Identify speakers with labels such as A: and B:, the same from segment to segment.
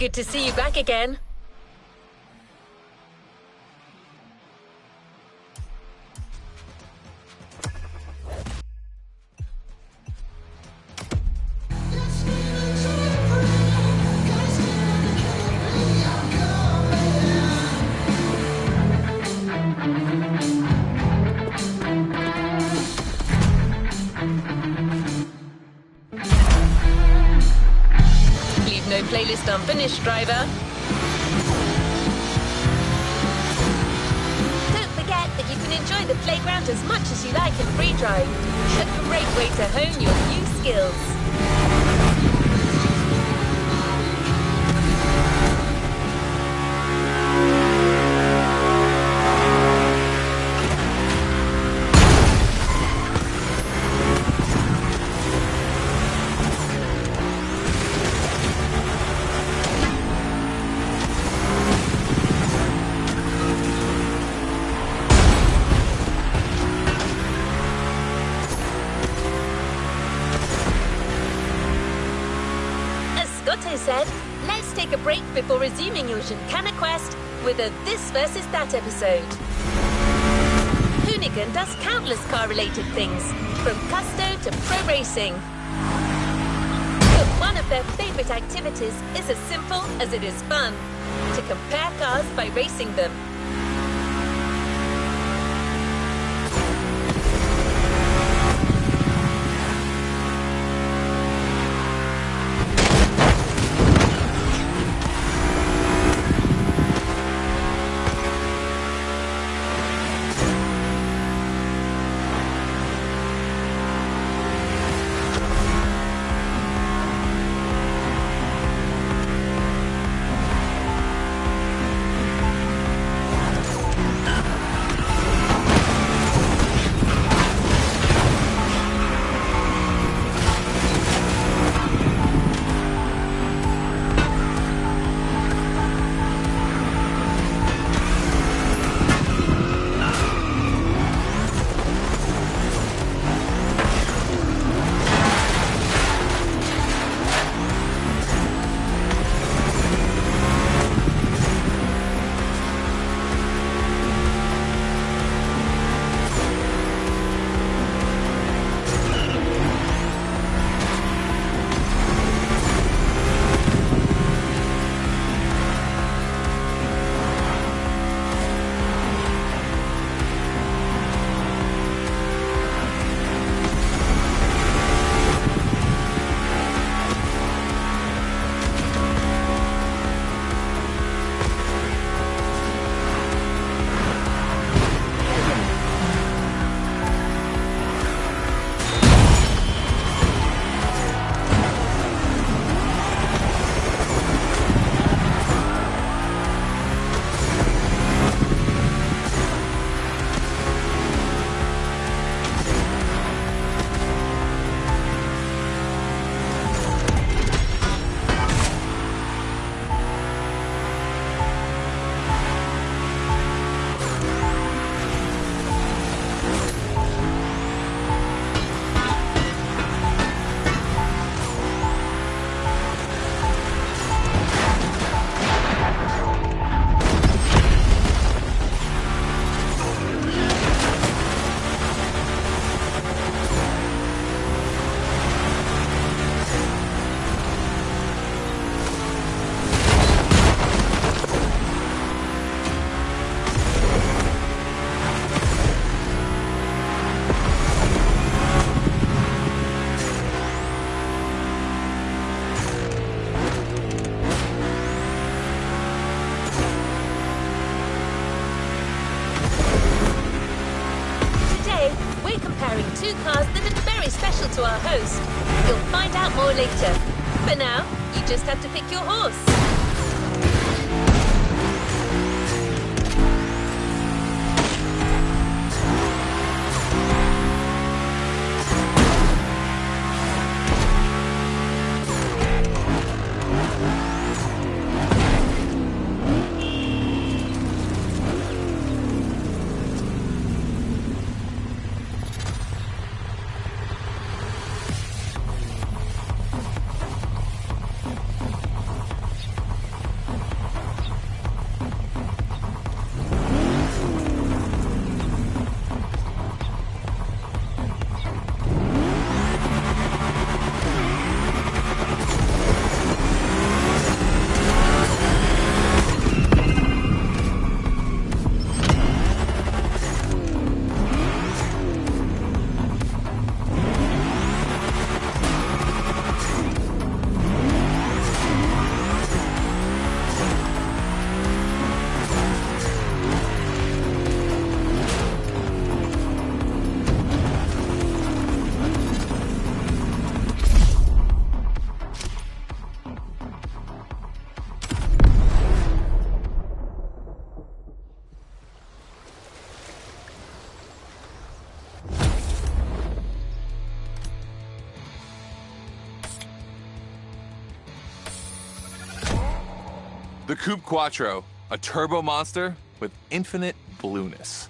A: Good to see you back again. Leave no playlist unfinished, driver. Don't forget that you can enjoy the playground as much as you like in free drive. A great way to hone your new skills. Said, let's take a break before resuming your Gincana quest with a This versus That episode. Hoonigan does countless car-related things, from custo to pro racing. But one of their favorite activities is as simple as it is fun, to compare cars by racing them. Two cars that are very special to our host. You'll find out more later. For now, you just have to pick your horse.
B: The Coupe Quattro, a turbo monster with infinite blueness.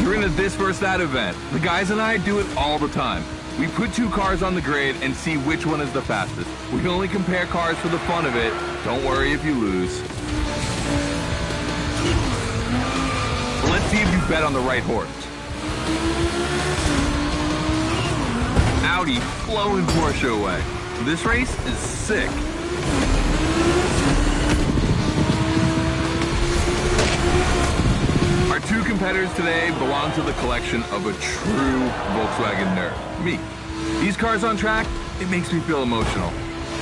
B: You're into this versus that event. The guys and I do it all the time. We put two cars on the grid and see which one is the fastest. We only compare cars for the fun of it. Don't worry if you lose. But let's see if you bet on the right horse. Audi blowing Porsche away. This race is sick. Our two competitors today belong to the collection of a true Volkswagen nerd, me. These cars on track, it makes me feel emotional.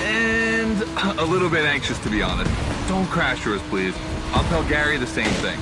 B: And a little bit anxious, to be honest. Don't crash yours, please. I'll tell Gary the same thing.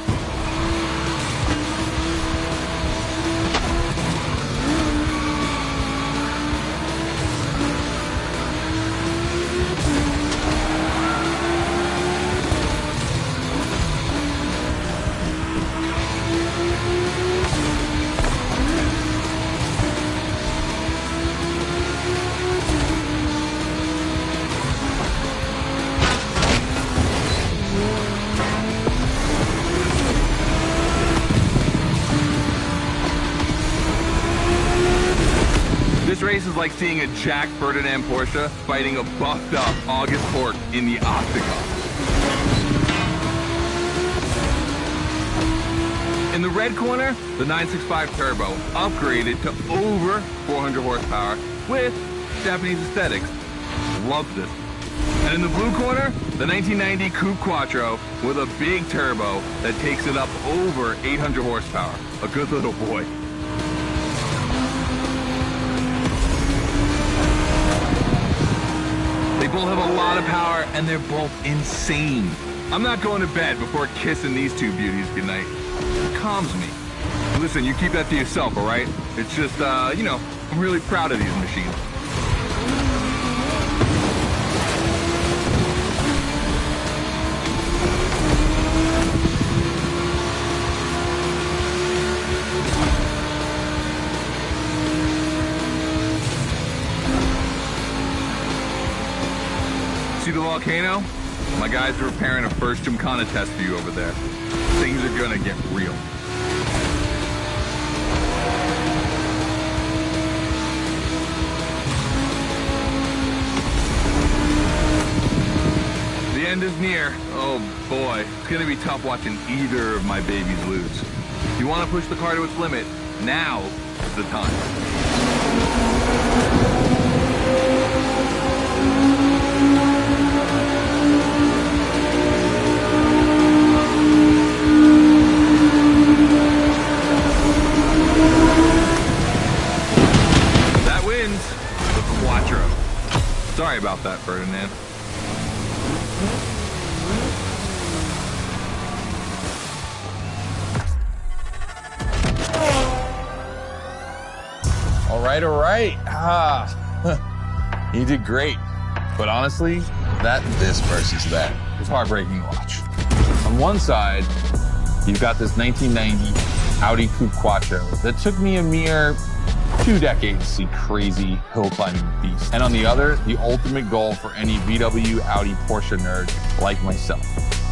B: This race is like seeing a Jack Ferdinand Porsche fighting a buffed up August Pork in the octagon. In the red corner, the 965 Turbo upgraded to over 400 horsepower with Japanese aesthetics. Loved it. And in the blue corner, the 1990 Coupe Quattro with a big turbo that takes it up over 800 horsepower. A good little boy. They both have a lot of power, and they're both insane. I'm not going to bed before kissing these two beauties goodnight. It calms me. Listen, you keep that to yourself, all right? It's just, you know, I'm really proud of these machines. See the volcano? My guys are preparing a first Gymkhana test for you over there. Things are gonna get real. The end is near. Oh boy, it's gonna be tough watching either of my babies lose. If you wanna push the car to its limit, now is the time. That wins the Quattro. Sorry about that, Ferdinand.
C: All right. You did great. But honestly, this versus that was heartbreaking to watch. On one side, you've got this 1990 Audi Coupe Quattro that took me a mere 2 decades to see crazy hill climbing beast. And on the other, the ultimate goal for any VW, Audi, Porsche nerd like myself.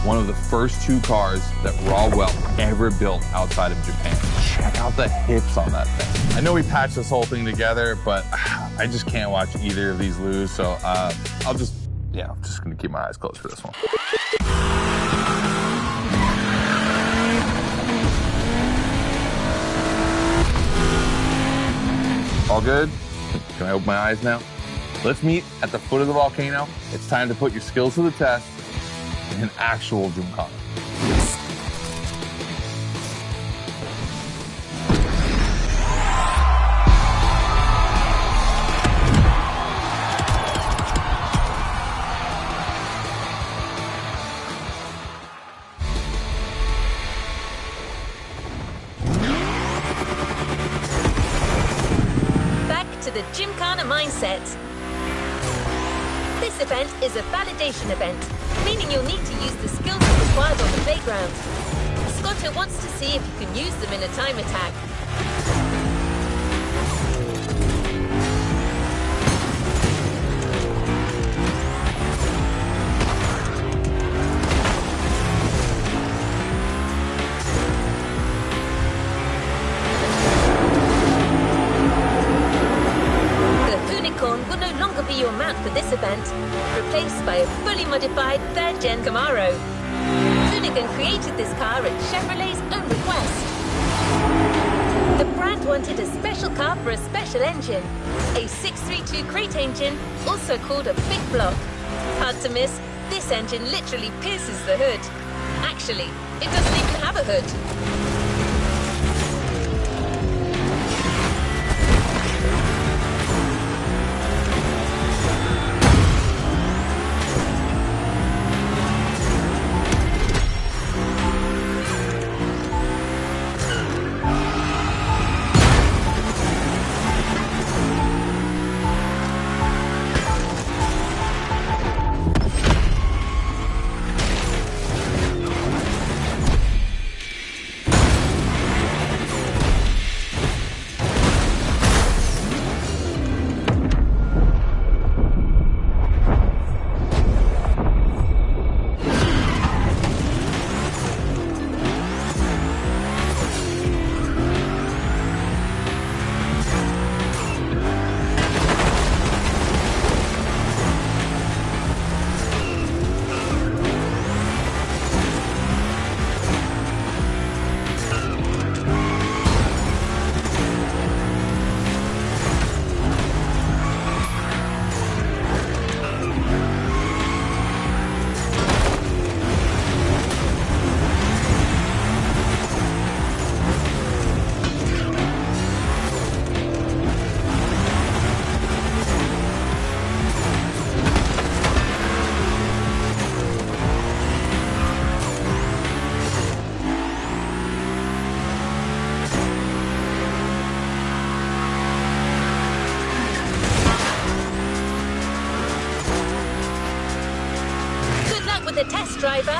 C: One of the first 2 cars that Raw Welt ever built outside of Japan. Check out the hips on that thing. I know we patched this whole thing together, but I just can't watch either of these lose, so I'm just gonna keep my eyes closed for this one. All good? Can I open my eyes now? Let's meet at the foot of the volcano. It's time to put your skills to the test in an actual Gymkhana.
A: Back to the Gymkhana mindset. This This event is a validation event, meaning you'll need to use the skills required on the playground. Scotto wants to see if you can use them in a time attack. Will no longer be your mount for this event, replaced by a fully modified third-gen Camaro. Hoonigan created this car at Chevrolet's own request. The brand wanted a special car for a special engine, a 632 crate engine, also called a big block. Hard to miss, this engine literally pierces the hood. Actually, it doesn't even have a hood. The test driver.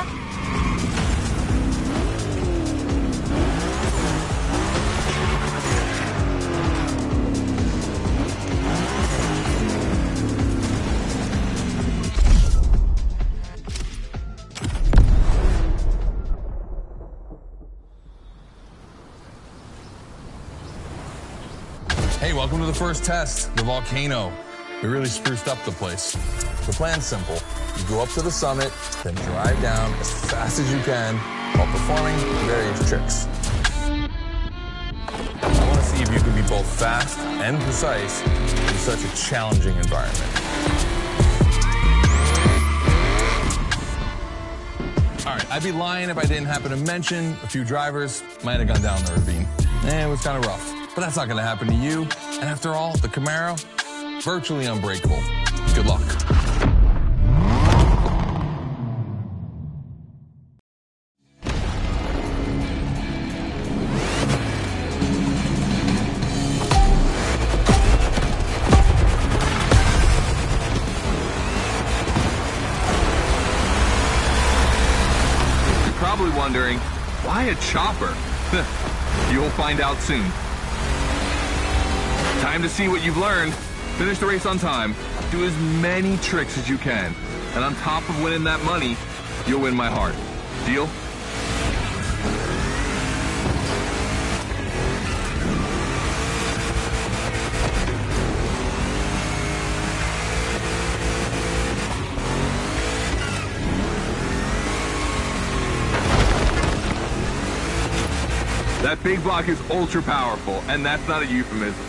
C: Hey, welcome to the first test, the volcano. We really spruced up the place. The plan's simple. You go up to the summit, then drive down as fast as you can while performing various tricks. I want to see if you can be both fast and precise in such a challenging environment. All right, I'd be lying if I didn't happen to mention a few drivers might have gone down the ravine. It was kind of rough, but that's not going to happen to you. And after all, the Camaro, virtually unbreakable. Good luck.
B: Probably wondering, why a chopper? You'll find out soon. Time to see what you've learned. Finish the race on time, do as many tricks as you can, and on top of winning that money, you'll win my heart. Deal? That big block is ultra powerful, and that's not a euphemism.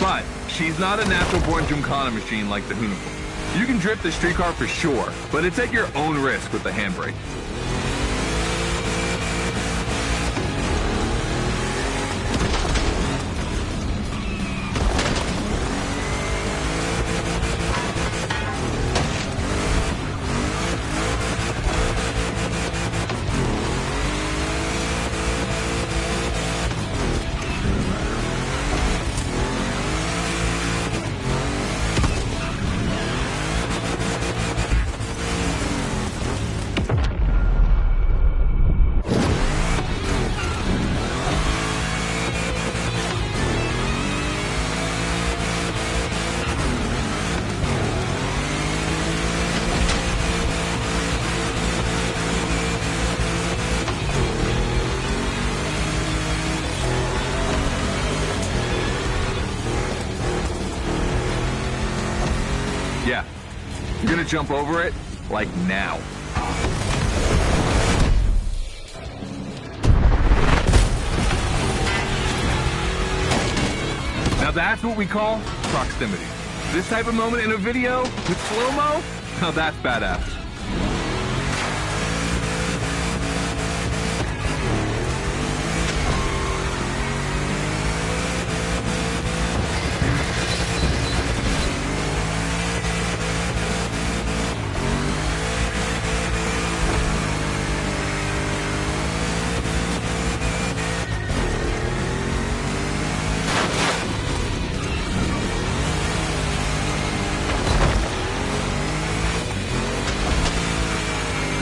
B: But she's not a natural-born Gymkhana machine like the Hoonigan. You can drift the street car for sure, but it's at your own risk with the handbrake. gonna jump over it, like now. Now that's what we call proximity. This type of moment in a video with slow-mo, now that's badass.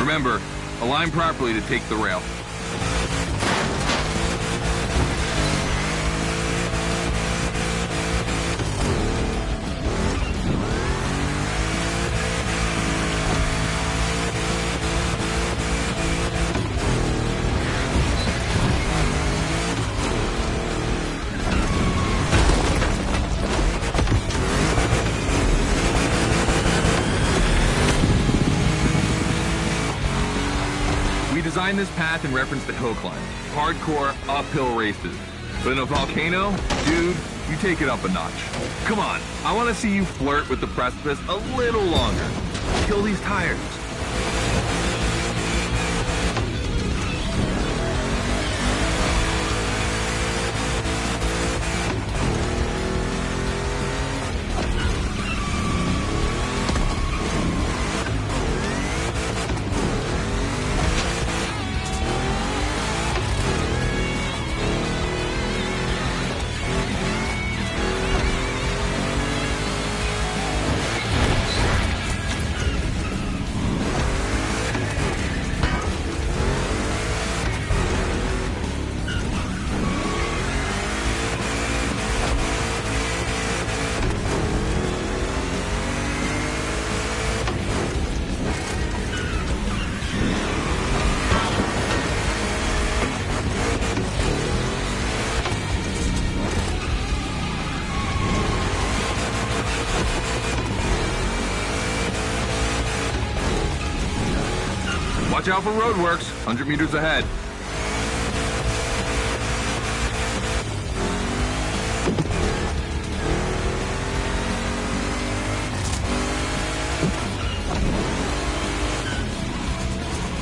B: Remember, align properly to take the rail. Designed this path in reference to hill climb, hardcore uphill races. But in a volcano, dude, you take it up a notch. Come on, I want to see you flirt with the precipice a little longer. Kill these tires. Watch out for roadworks, 100 meters ahead.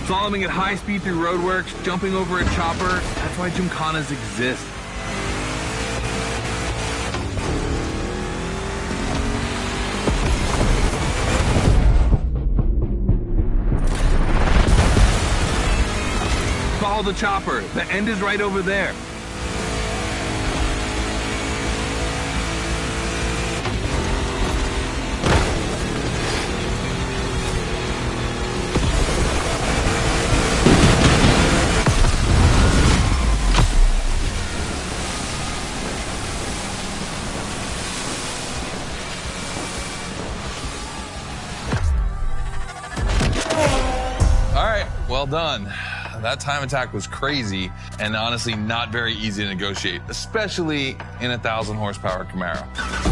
B: Slaloming at high speed through roadworks, jumping over a chopper, that's why gymkhanas exist. Follow the chopper. The end is right over there.
C: All right, well done. That time attack was crazy and honestly not very easy to negotiate, especially in a 1,000 horsepower Camaro.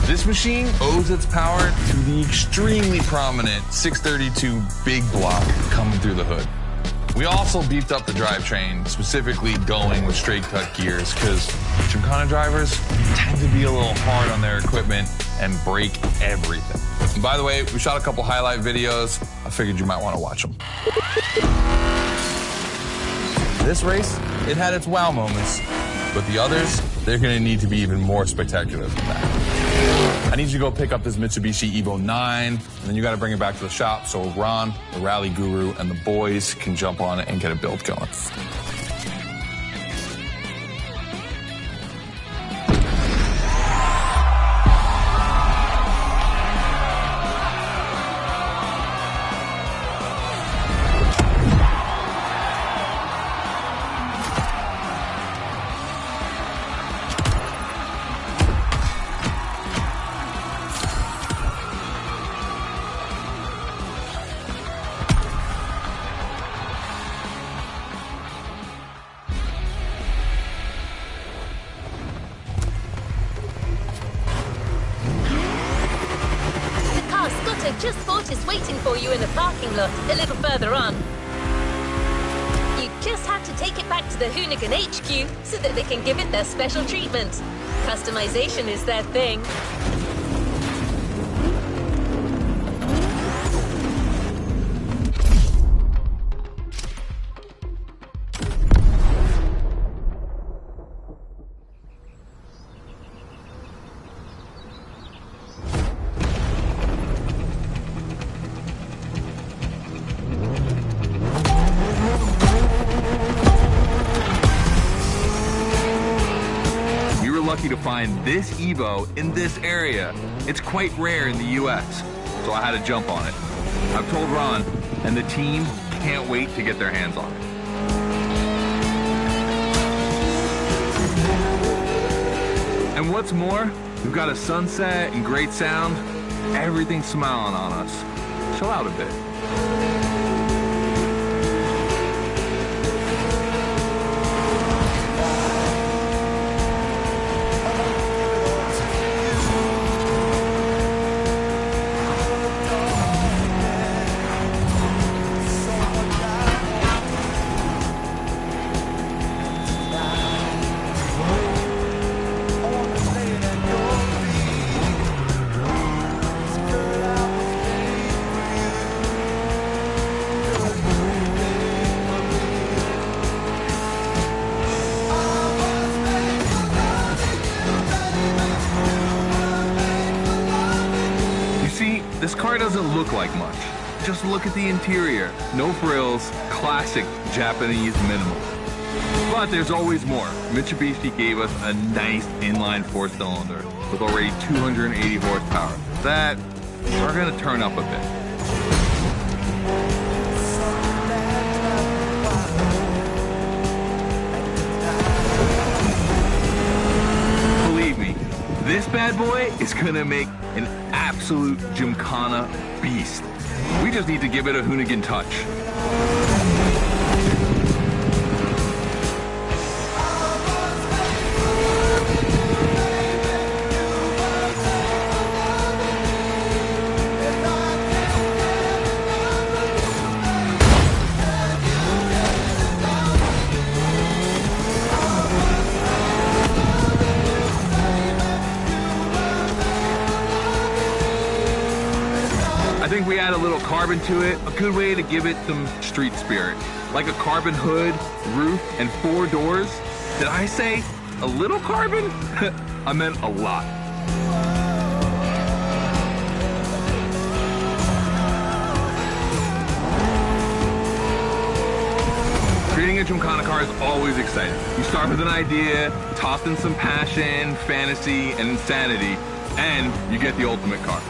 C: This machine owes its power to the extremely prominent 632 big block coming through the hood. We also beefed up the drivetrain, specifically going with straight cut gears, because Gymkhana drivers tend to be a little hard on their equipment and break everything. And by the way, we shot a couple highlight videos. I figured you might want to watch them. This race, it had its wow moments, but the others, they're gonna need to be even more spectacular than that. I need you to go pick up this Mitsubishi Evo 9, and then you gotta bring it back to the shop so Ron, the rally guru, and the boys can jump on it and get a build going.
A: parking lot a little further on. You just have to take it back to the Hoonigan HQ so that they can give it their special treatment. Customization is their thing.
B: Lucky to find this Evo in this area. It's quite rare in the US, so I had to jump on it. I've told Ron, and the team can't wait to get their hands on it. And what's more, we've got a sunset and great sound. Everything's smiling on us. Chill out a bit. This car doesn't look like much. Just look at the interior. No frills, classic Japanese minimal. But there's always more. Mitsubishi gave us a nice inline four-cylinder with already 280 horsepower. That are gonna turn up a bit. Believe me, this bad boy is gonna make an absolute Gymkhana beast. We just need to give it a Hoonigan touch. I think we add a little carbon to it, a good way to give it some street spirit. Like a carbon hood, roof, and 4 doors. Did I say a little carbon? I meant a lot. Creating a Gymkhana car is always exciting. You start with an idea, toss in some passion, fantasy, and insanity, and you get the ultimate car.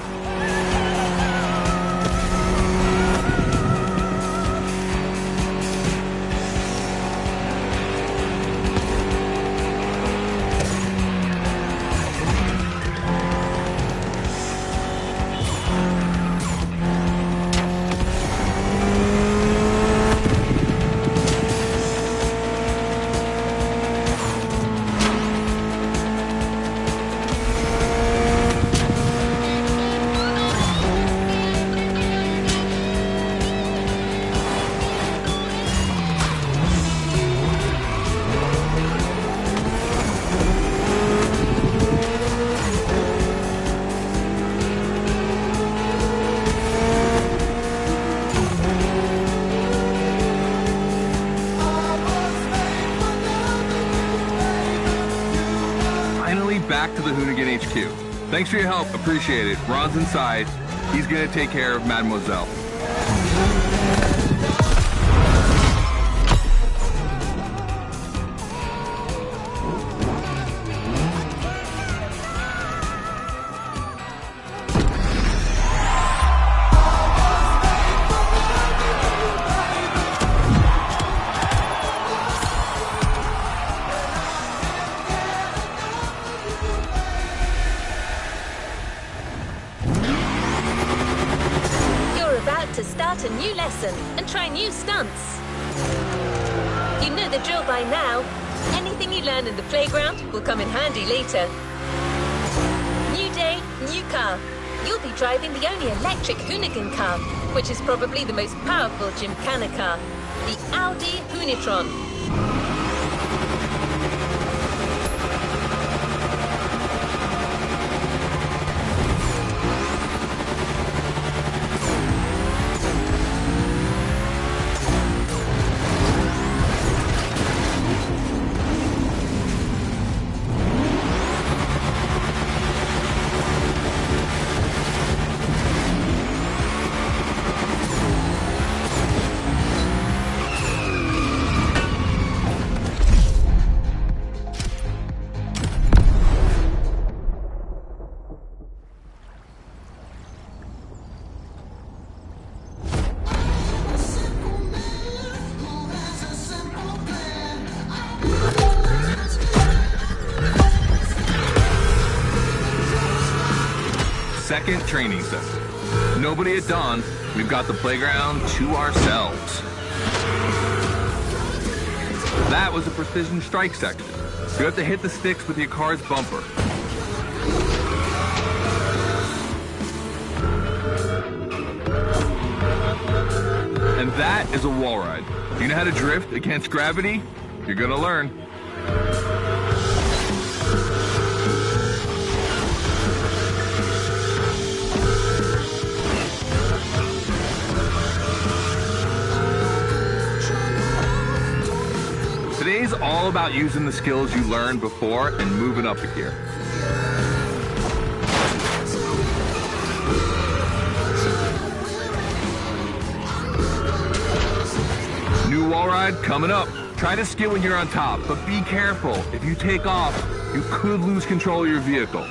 B: Back to the Hoonigan HQ. Thanks for your help, appreciate it. Ron's inside. He's gonna take care of Mademoiselle.
A: To start a new lesson and try new stunts. You know the drill by now. Anything you learn in the playground will come in handy later. New day, new car. you'll be driving the only electric Hoonigan car, which is probably the most powerful Gymkhana car, the Audi Hoonitron.
B: Second training session. Nobody at dawn. We've got the playground to ourselves. That was a precision strike section. You have to hit the sticks with your car's bumper. And that is a wall ride. You know how to drift against gravity? You're gonna learn. Today's all about using the skills you learned before and moving up a gear. New wall ride coming up. Try to skid when you're on top, but be careful. If you take off, you could lose control of your vehicle.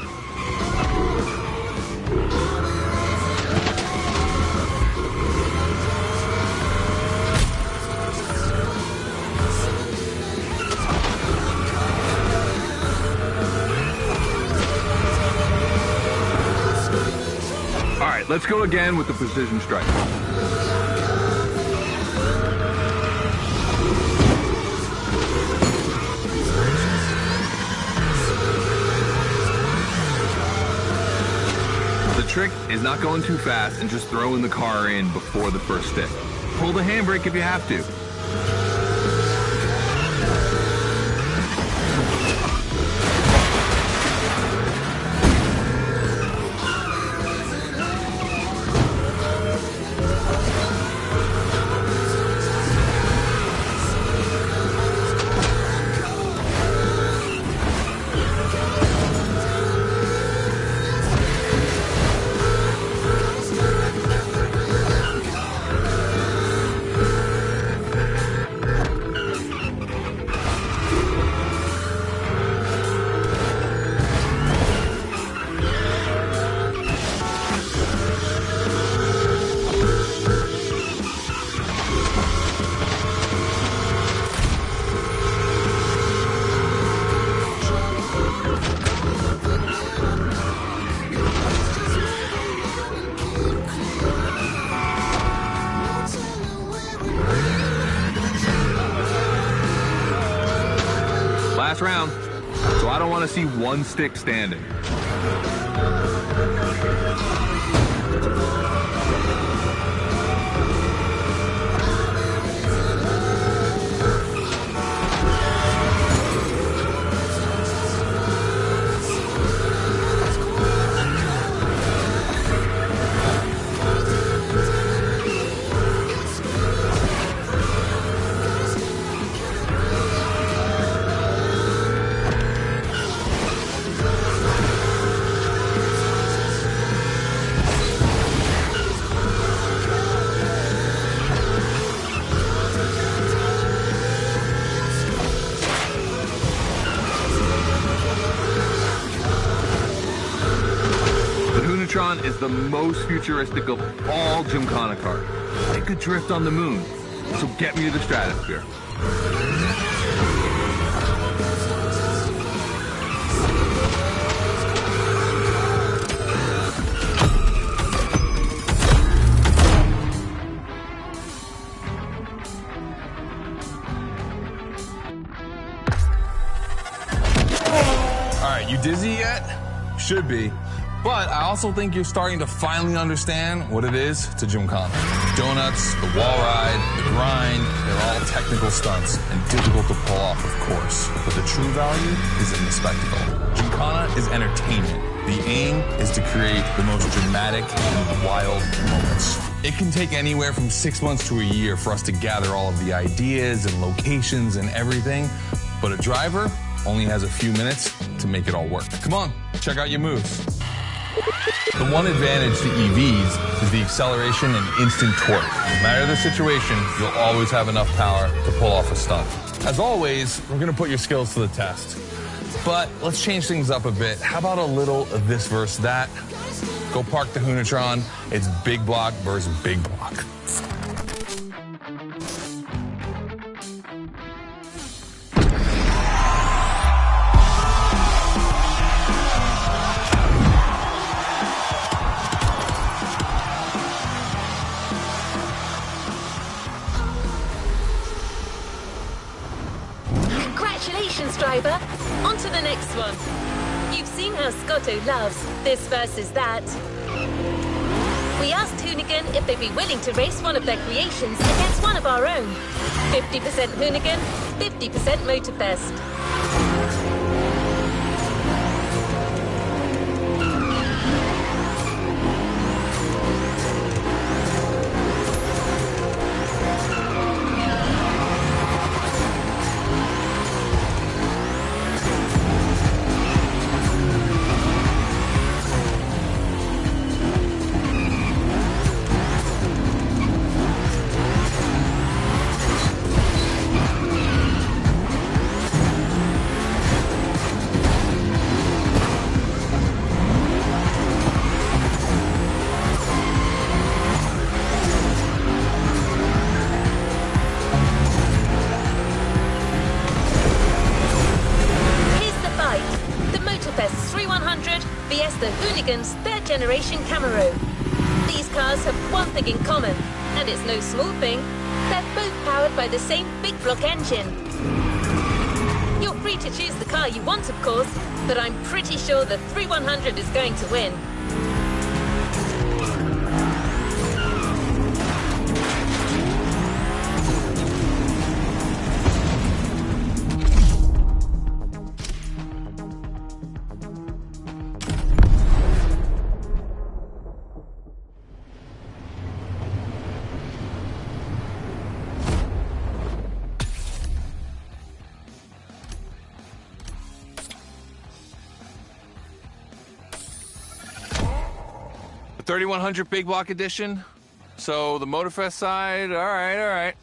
B: All right, let's go again with the precision strike. The trick is not going too fast and just throwing the car in before the first stick. Pull the handbrake if you have to. Last round, so I don't want to see one stick standing. Is the most futuristic of all Gymkhana cars. It could drift on the moon, so get me to the stratosphere.
C: All right, you dizzy yet? Should be. But I also think you're starting to finally understand what it is to gymkhana. Donuts, the wall ride, the grind, they're all technical stunts and difficult to pull off, of course. But the true value is in the spectacle. Gymkhana is entertainment. The aim is to create the most dramatic and wild moments. It can take anywhere from 6 months to a year for us to gather all of the ideas and locations and everything, but a driver only has a few minutes to make it all work. Come on, check out your moves. The one advantage to EVs is the acceleration and instant torque. No matter the situation, you'll always have enough power to pull off a stunt. As always, we're gonna put your skills to the test. But let's change things up a bit. How about a little of this versus that? Go park the Hoonatron. It's big block versus big block.
A: Congratulations, driver. On to the next one. You've seen how Scotto loves this versus that. We asked Hoonigan if they'd be willing to race one of their creations against one of our own. 50% Hoonigan, 50% MotorFest. vs the Hoonigan's third-generation Camaro. These cars have one thing in common, and it's no small thing. They're both powered by the same big block engine. You're free to choose the car you want, of course, but I'm pretty sure the 3100 is going to win.
B: The 3100 Big Block Edition. So the MotorFest side, all right.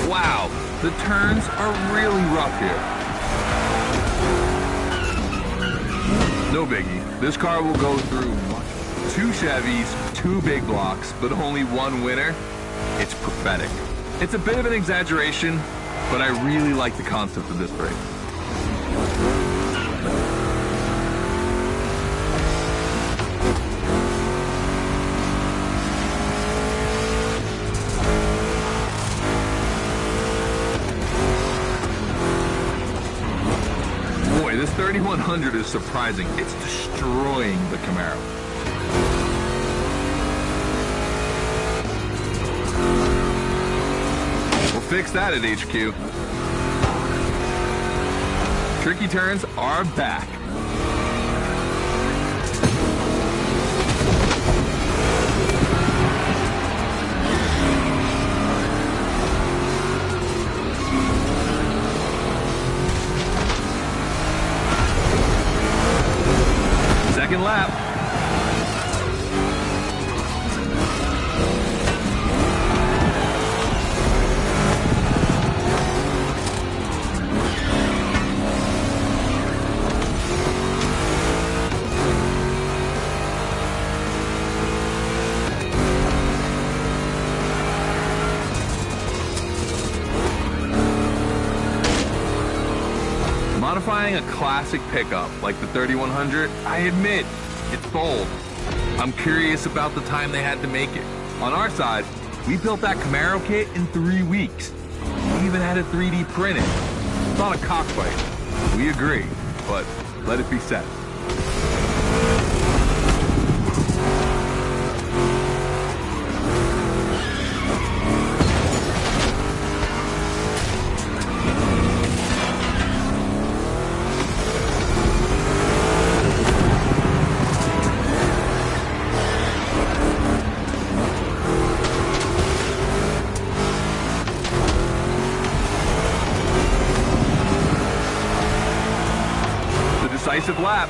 B: Wow, the turns are really rough here. No biggie, this car will go through 2 Chevys, 2 big blocks, but only 1 winner. It's prophetic. It's a bit of an exaggeration, but I really like the concept of this race. This 3100 is surprising. It's destroying the Camaro. We'll fix that at HQ. Tricky turns are back. Second lap. Modifying a classic pickup like the 3100, I admit, it's bold. I'm curious about the time they had to make it. On our side, we built that Camaro kit in 3 weeks. We even had it 3D printed. It's not a cockfight. We agree, but let it be said. Decisive lap.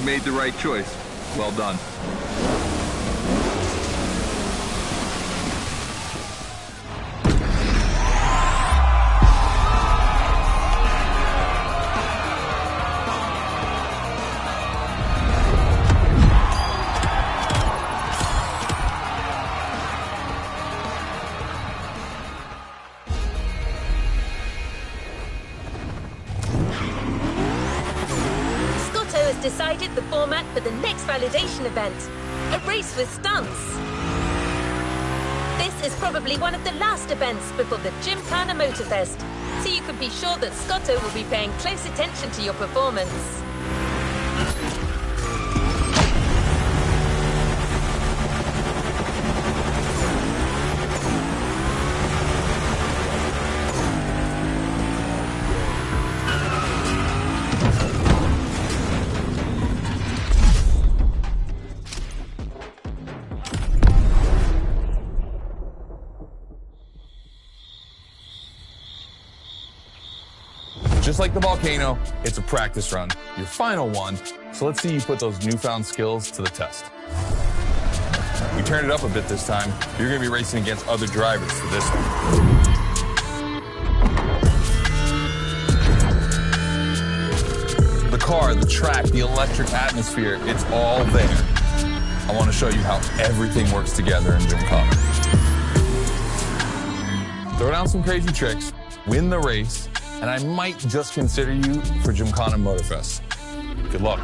B: Made the right choice. Well done.
A: Decided the format for the next validation event, a race with stunts. This is probably one of the last events before the Gymkhana MotorFest, so you can be sure that Scotto will be paying close attention to your performance.
C: Just like the volcano, it's a practice run, your final one, so let's see you put those newfound skills to the test. We turned it up a bit this time. You're going to be racing against other drivers for this one. The car, the track, the electric atmosphere, it's all there. I want to show you how everything works together in Gymkhana. Throw down some crazy tricks, win the race, and I might just consider you for Gymkhana MotorFest. Good luck.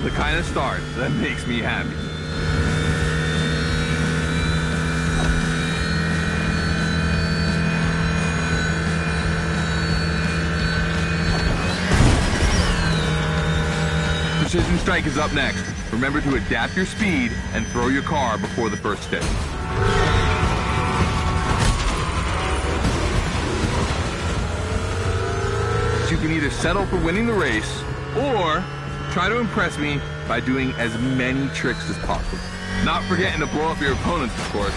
B: The kind of start that makes me happy. Precision Strike is up next. Remember to adapt your speed and throw your car before the first step. You can either settle for winning the race or try to impress me by doing as many tricks as possible. Not forgetting to blow up your opponents, of course.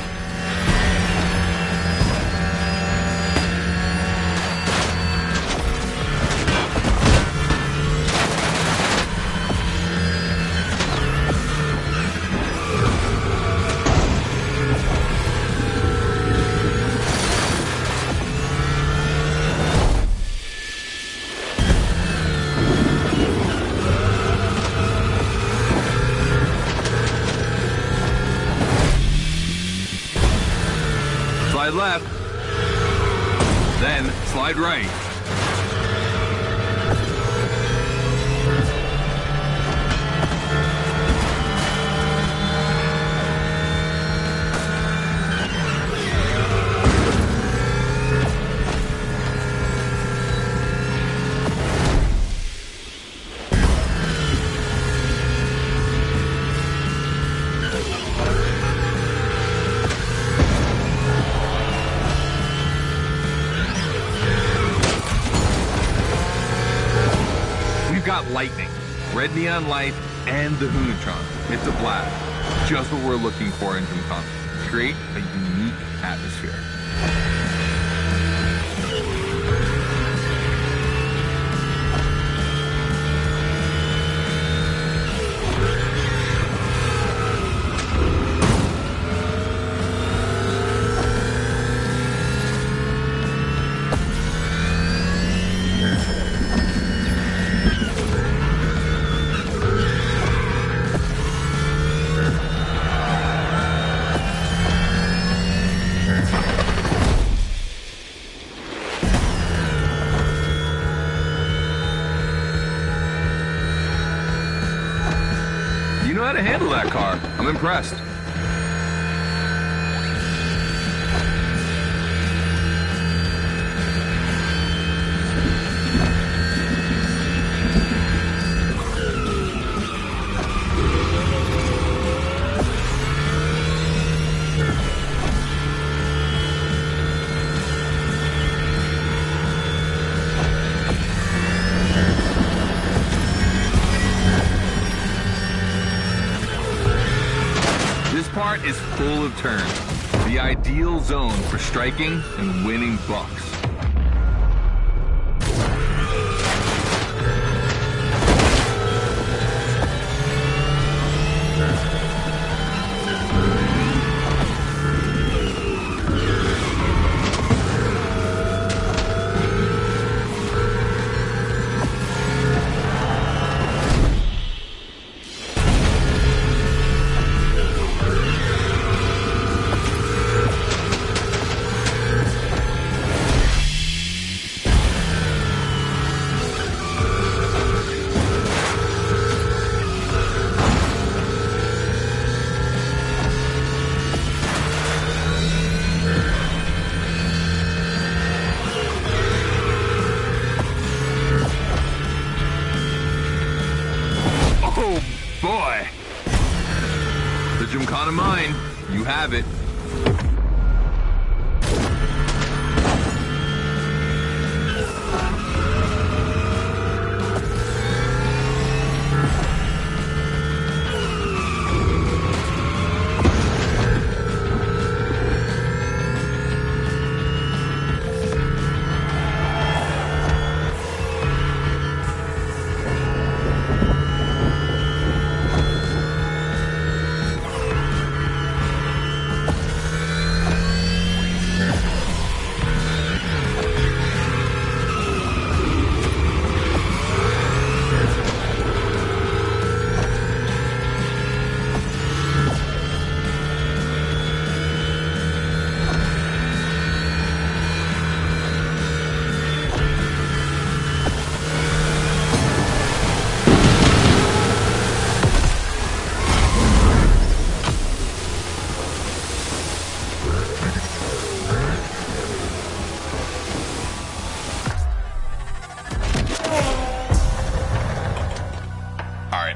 B: slide left, then slide right. Got lightning, red neon light, and the Hoonatron. It's a blast. Just what we're looking for in Gymkhana. Create a unique atmosphere. You know how to handle that car. I'm impressed. This part is full of turns, the ideal zone for striking and winning bucks. Oh boy! The Gymkhana mine, you have it.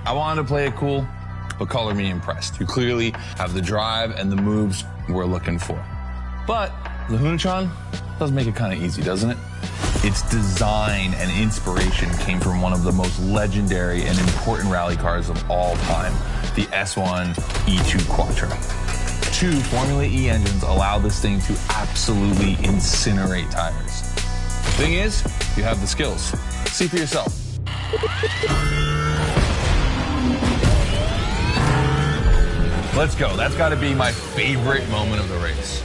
B: I wanted to play it cool, but color me impressed. You clearly have the drive and the moves we're looking for. But the Hoonatron does make it kind of easy, doesn't it? Its design and inspiration came from one of the most legendary and important rally cars of all time, the S1 E2 Quattro. 2 Formula E engines allow this thing to absolutely incinerate tires. Thing is, you have the skills. See for yourself. Let's go. That's got to be my favorite moment of the race.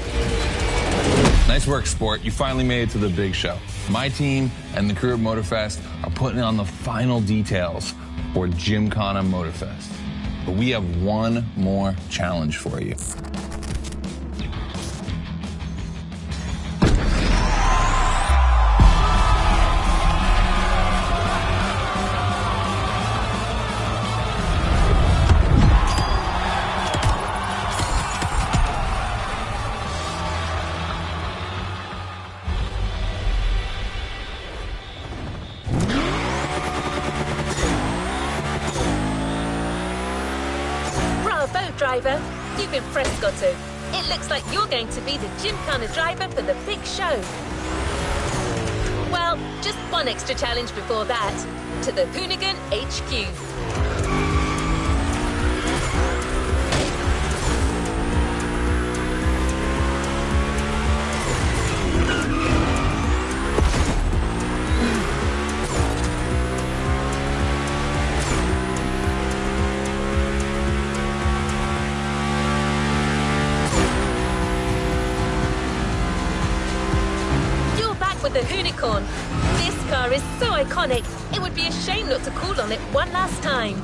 B: Nice work, Sport. You finally made it to the big show. My team and the Crew MotorFest are putting on the final details for Gymkhana MotorFest. But we have one more challenge for you.
A: driver. You've been Frescotto. It looks like you're going to be the Gymkhana driver for the big show. Well, just one extra challenge before that. To the Hoonigan HQ. With the Hoonicorn. This car is so iconic, it would be a shame not to call on it one last time.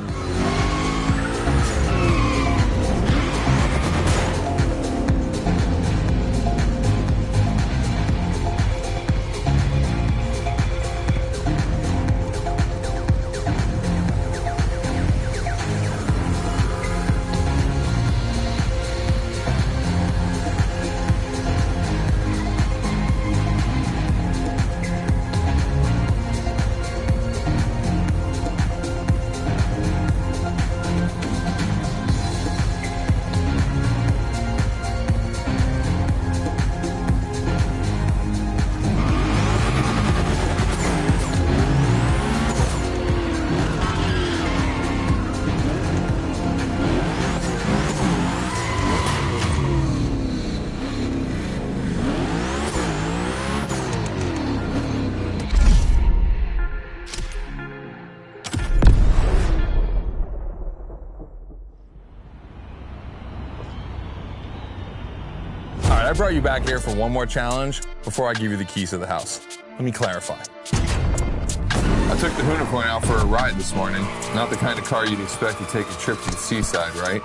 C: I brought you back here for one more challenge before I give you the keys to the house. Let me clarify. I took the Hoonicorn out for a ride this morning. Not the kind of car you'd expect to take a trip to the seaside, right?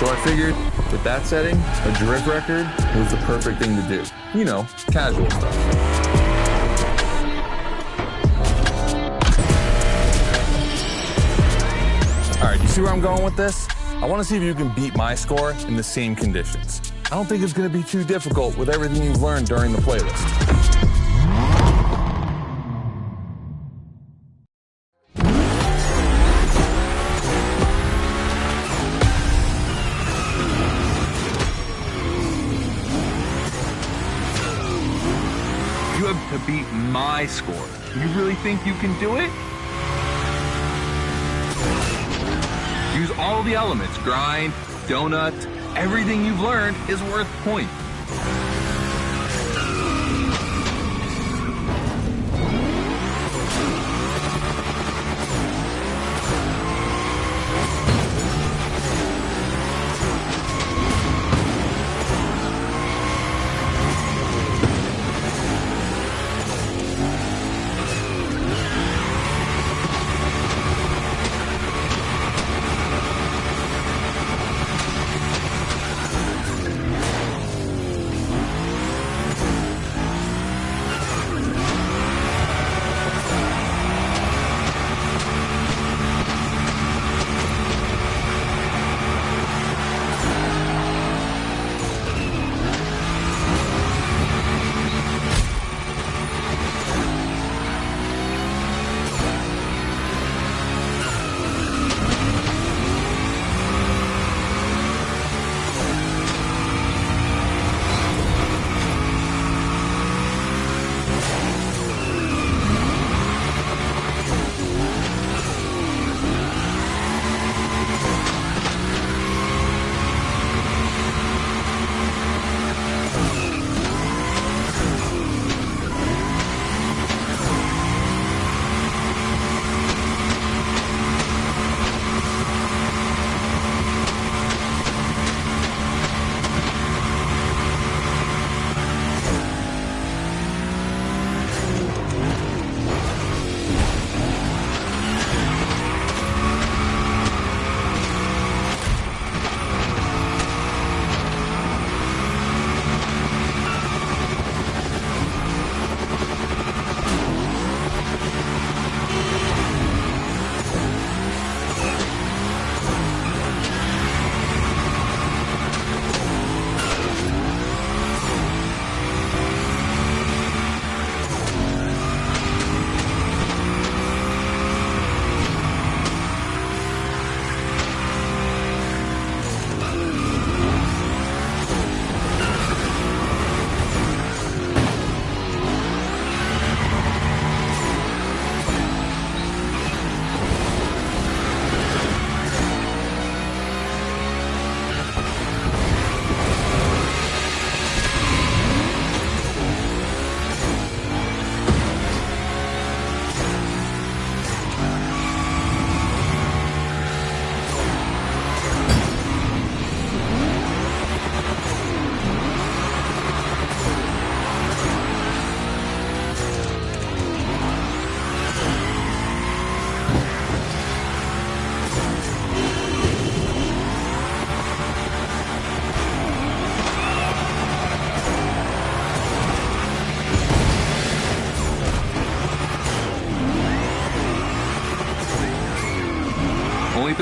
C: So I figured, with that setting, a drift record was the perfect thing to do. You know, casual stuff. All right, you see where I'm going with this? I want to see if you can beat my score in the same conditions. I don't think it's going to be too difficult with everything you've learned during the playlist.
B: You have to beat my score. You really think you can do it? Use all the elements, grind, donut, everything you've learned is worth points.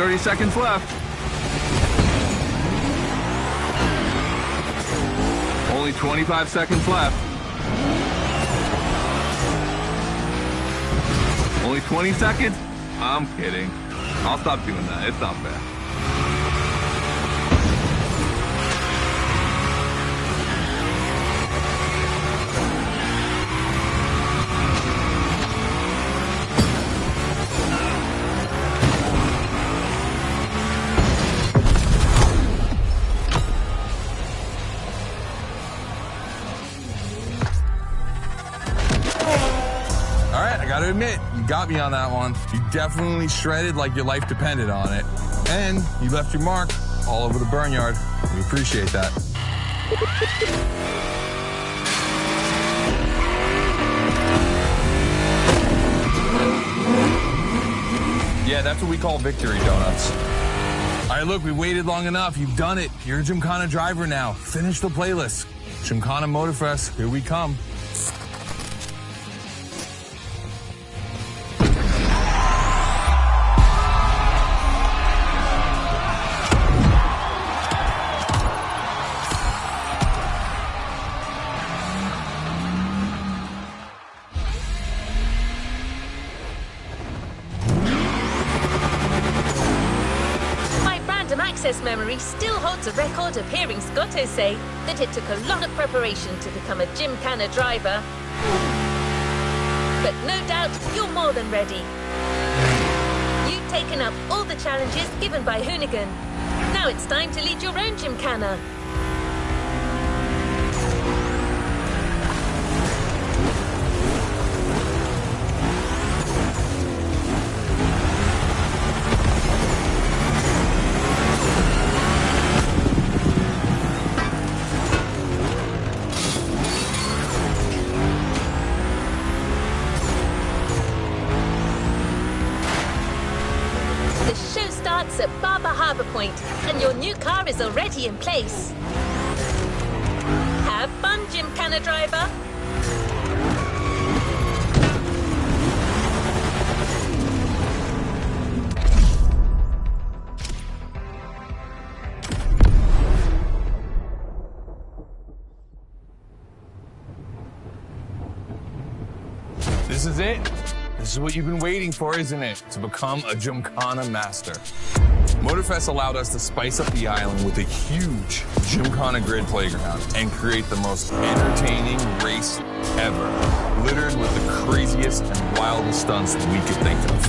B: 30 seconds left. Only 25 seconds left. Only 20 seconds? I'm kidding. I'll stop doing that. It's not fair.
C: Gotta admit, you got me on that one. You definitely shredded like your life depended on it. And you left your mark all over the burnyard. We appreciate that. Yeah, that's what we call victory donuts. All right, look, we waited long enough. You've done it. You're a Gymkhana driver now. Finish the playlist. Gymkhana MotorFest, here we come.
A: Access memory still holds a record of hearing Scotto say that it took a lot of preparation to become a Gymkhana driver. But no doubt you're more than ready. You've taken up all the challenges given by Hoonigan. Now it's time to lead your own Gymkhana. At Barber Harbour Point, and your new car is already in place. Have fun, Gymkhana driver.
C: This is it. This is what you've been waiting for, isn't it? To become a Gymkhana master. MotorFest allowed us to spice up the island with a huge Gymkhana grid playground and create the most entertaining race ever, littered with the craziest and wildest stunts we could think of.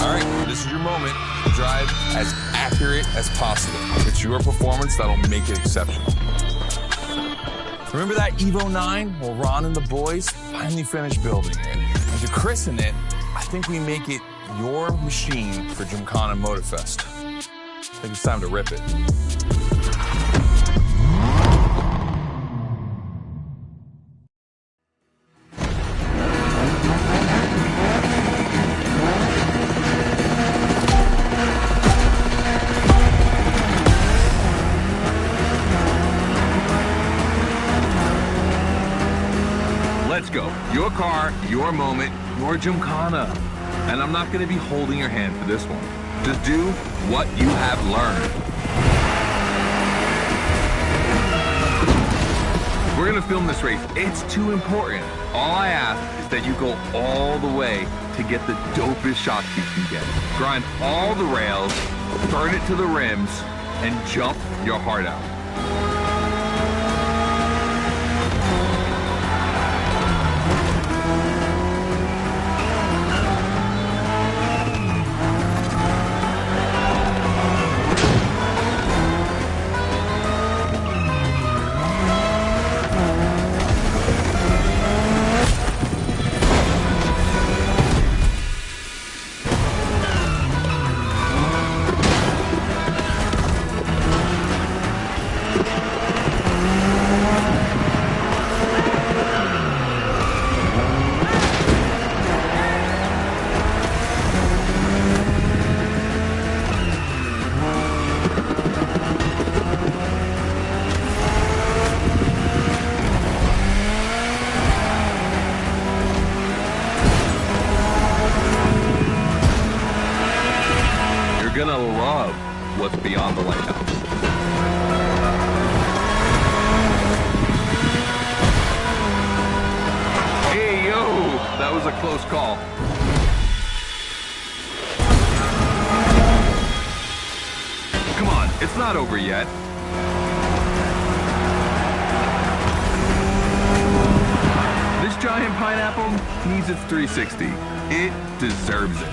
C: All right, this is your moment to drive as accurate as possible. It's your performance that'll make it exceptional. Remember that Evo 9? Well, Ron and the boys finally finished building it. And to christen it, I think we make it your machine for Gymkhana MotorFest. I think it's time to rip it.
B: Let's go. Your car, your moment, your Gymkhana. And I'm not going to be holding your hand for this one. Just do what you have learned. We're going to film this race. It's too important. All I ask is that you go all the way to get the dopest shots you can get. Grind all the rails, burn it to the rims, and jump your heart out. call. Come on, it's not over yet. This giant pineapple needs its 360. It deserves it.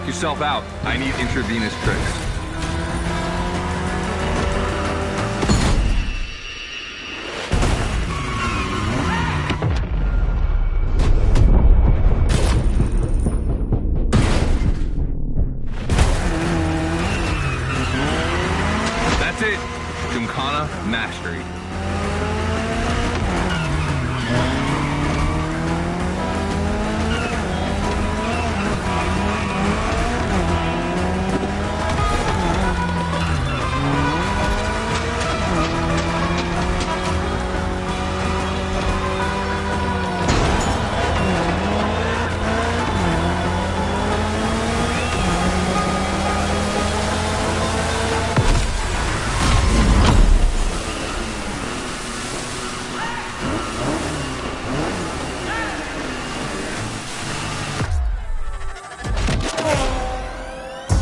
B: Yourself out. I need intravenous tricks. That's it. Gymkhana mastery.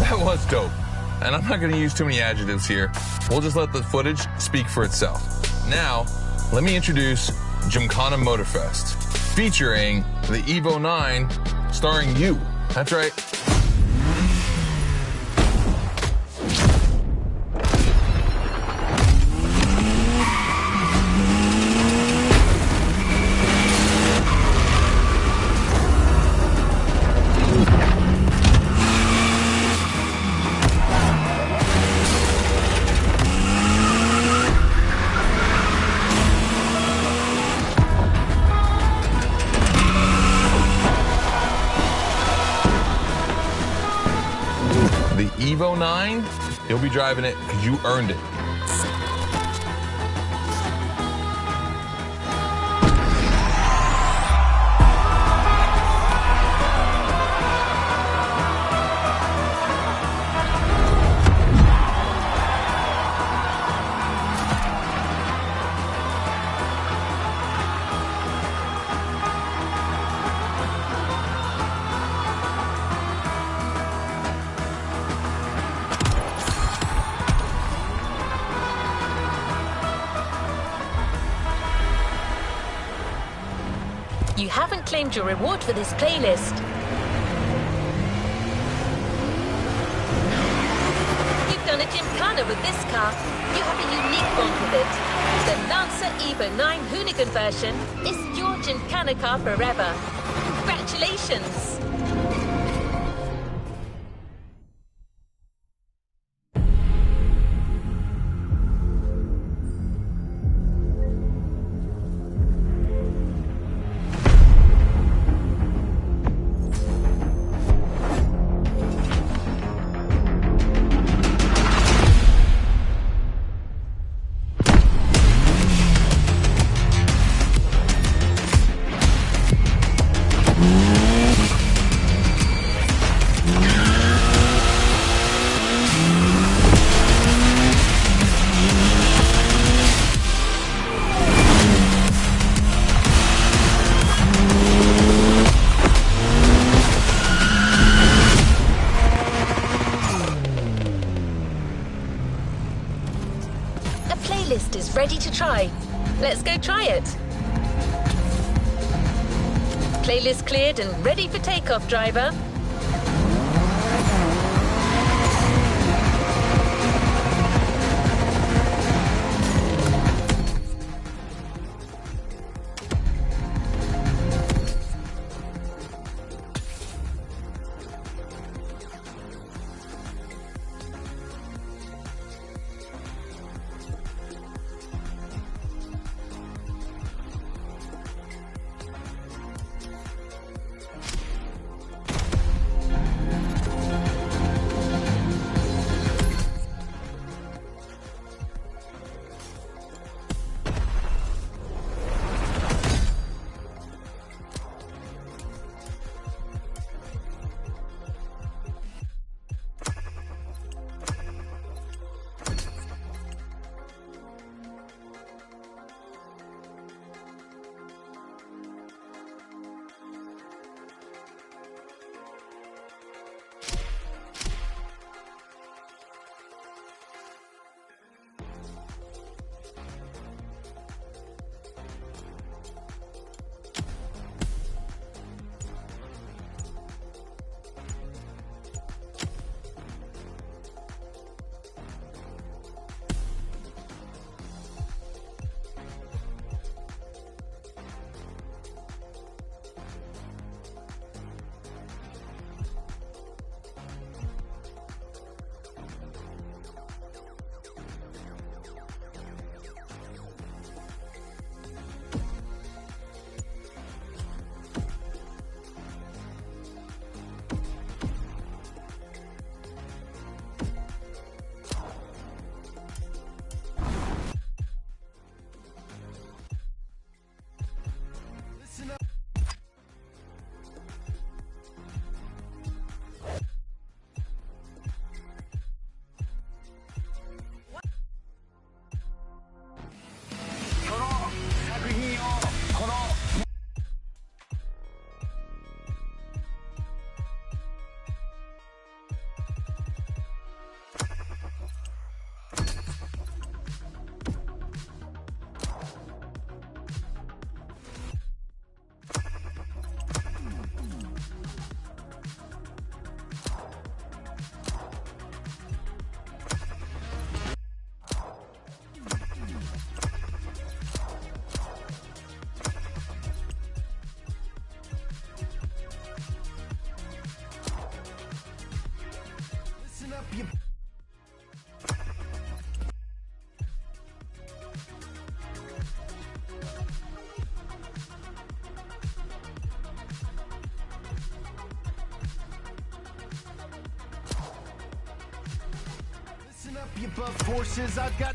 C: That was dope. And I'm not going to use too many adjectives here. We'll just let the footage speak for itself. Now, let me introduce Gymkhana MotorFest, featuring the Evo 9, starring you. That's right. The Evo 9, you'll be driving it because you earned it.
A: You haven't claimed your reward for this playlist. You've done a gymkhana with this car. You have a unique bond with it. The Lancer Evo 9 Hoonigan version is your gymkhana car forever. Congratulations! Playlist is ready to try. Let's go try it. Playlist cleared and ready for takeoff, driver.
D: be above horses. I've got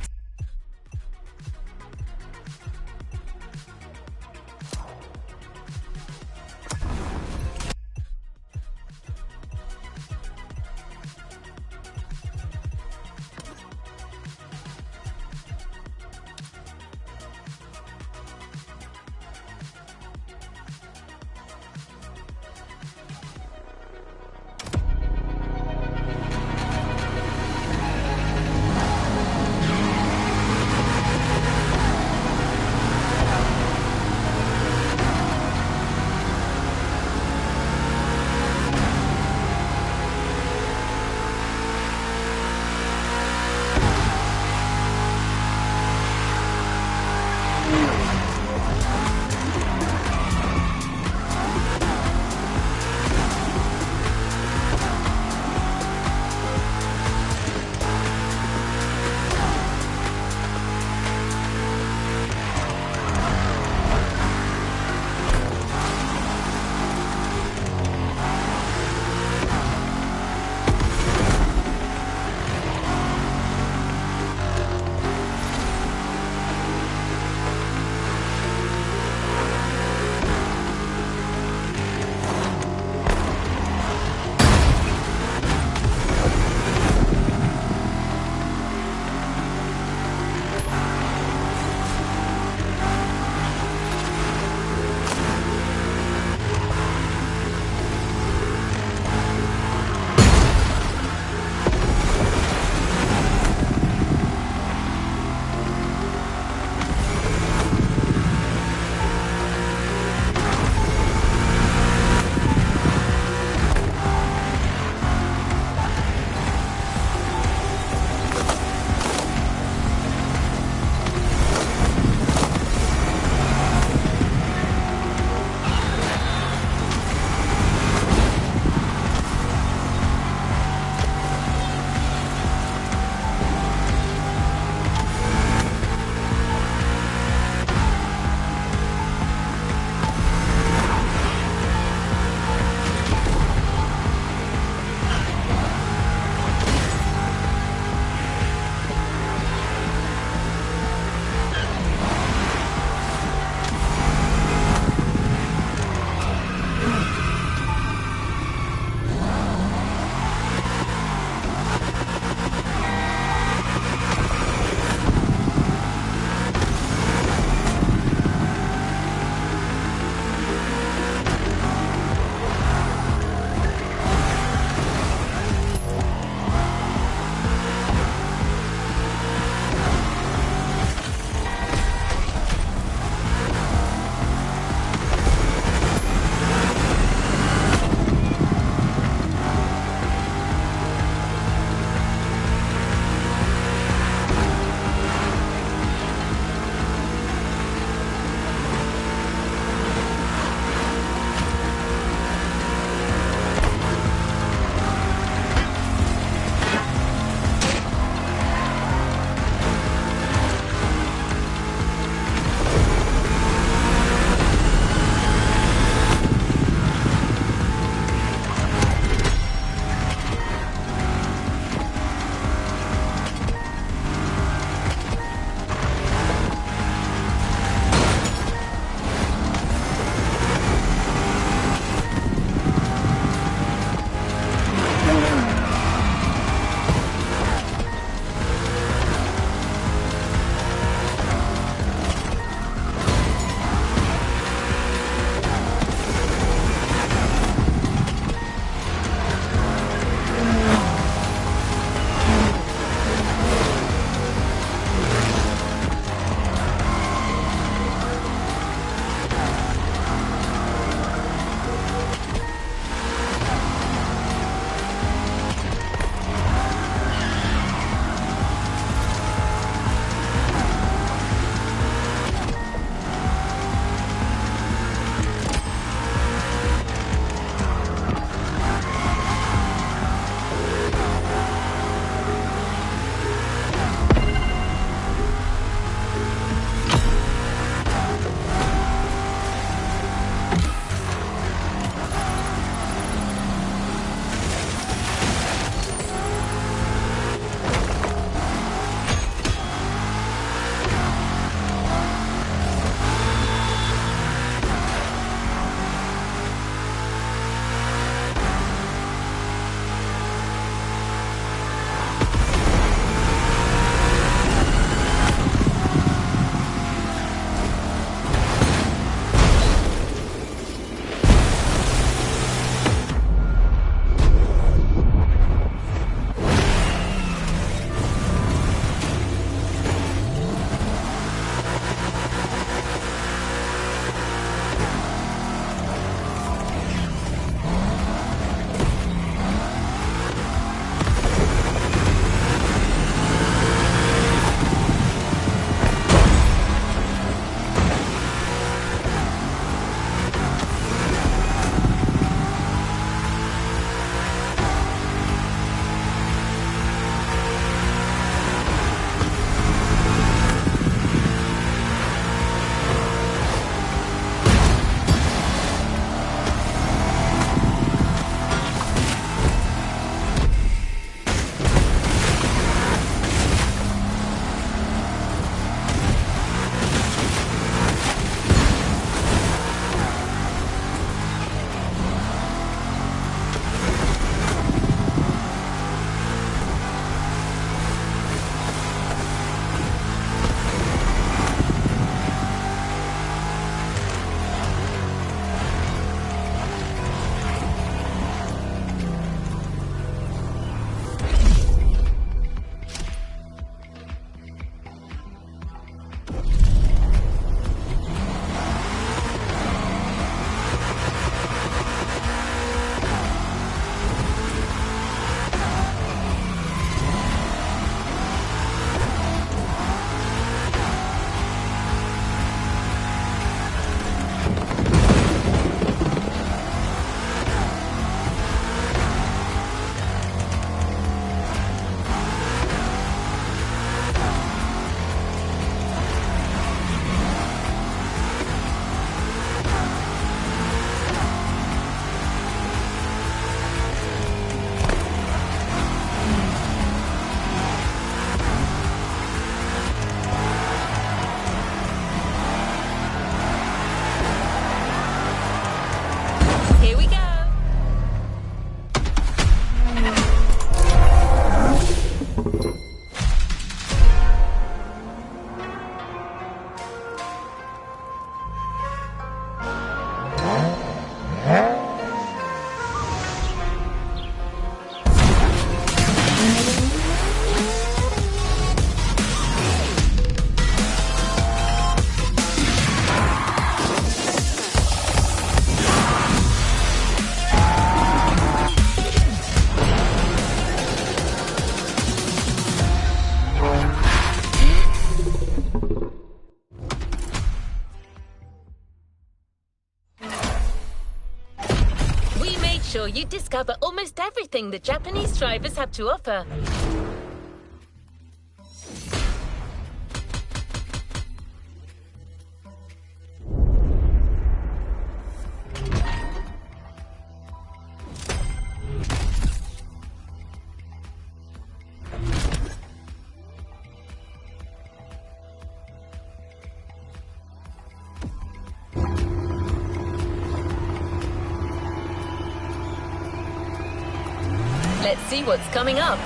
A: Here we go. Sure you discover almost everything the Japanese drivers have to offer. Let's see what's coming up.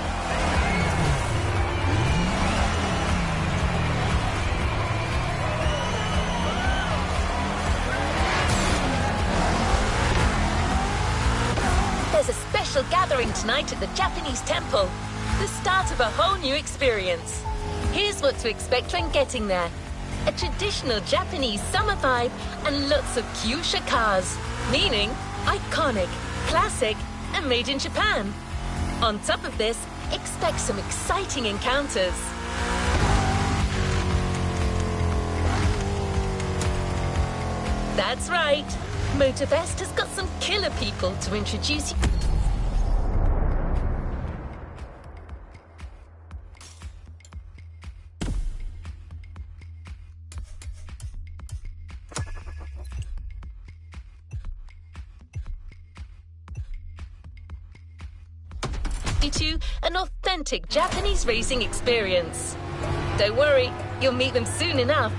A: There's a special gathering tonight at the Japanese temple. The start of a whole new experience. Here's what to expect when getting there. A traditional Japanese summer vibe and lots of kyusha cars, meaning iconic, classic, and made in Japan. On top of this, expect some exciting encounters. That's right. MotorFest has got some killer people to introduce you. To an authentic Japanese racing experience. Don't worry, you'll meet them soon enough.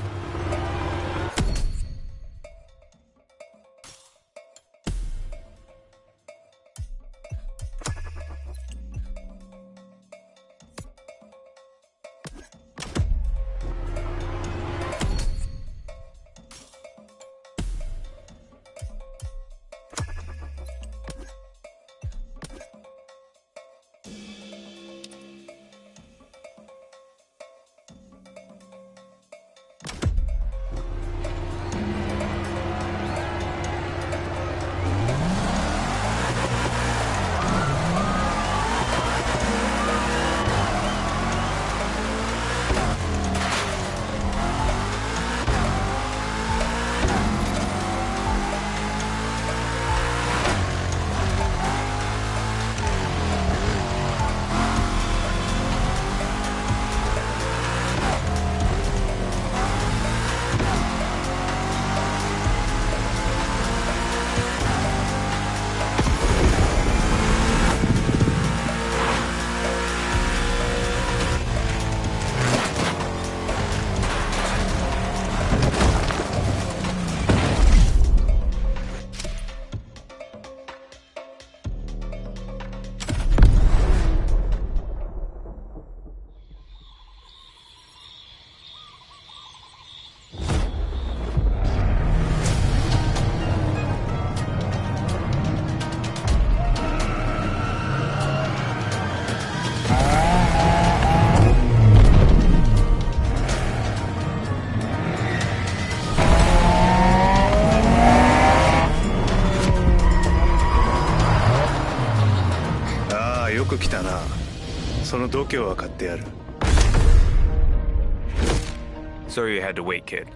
E: Sorry you had to wait, kid.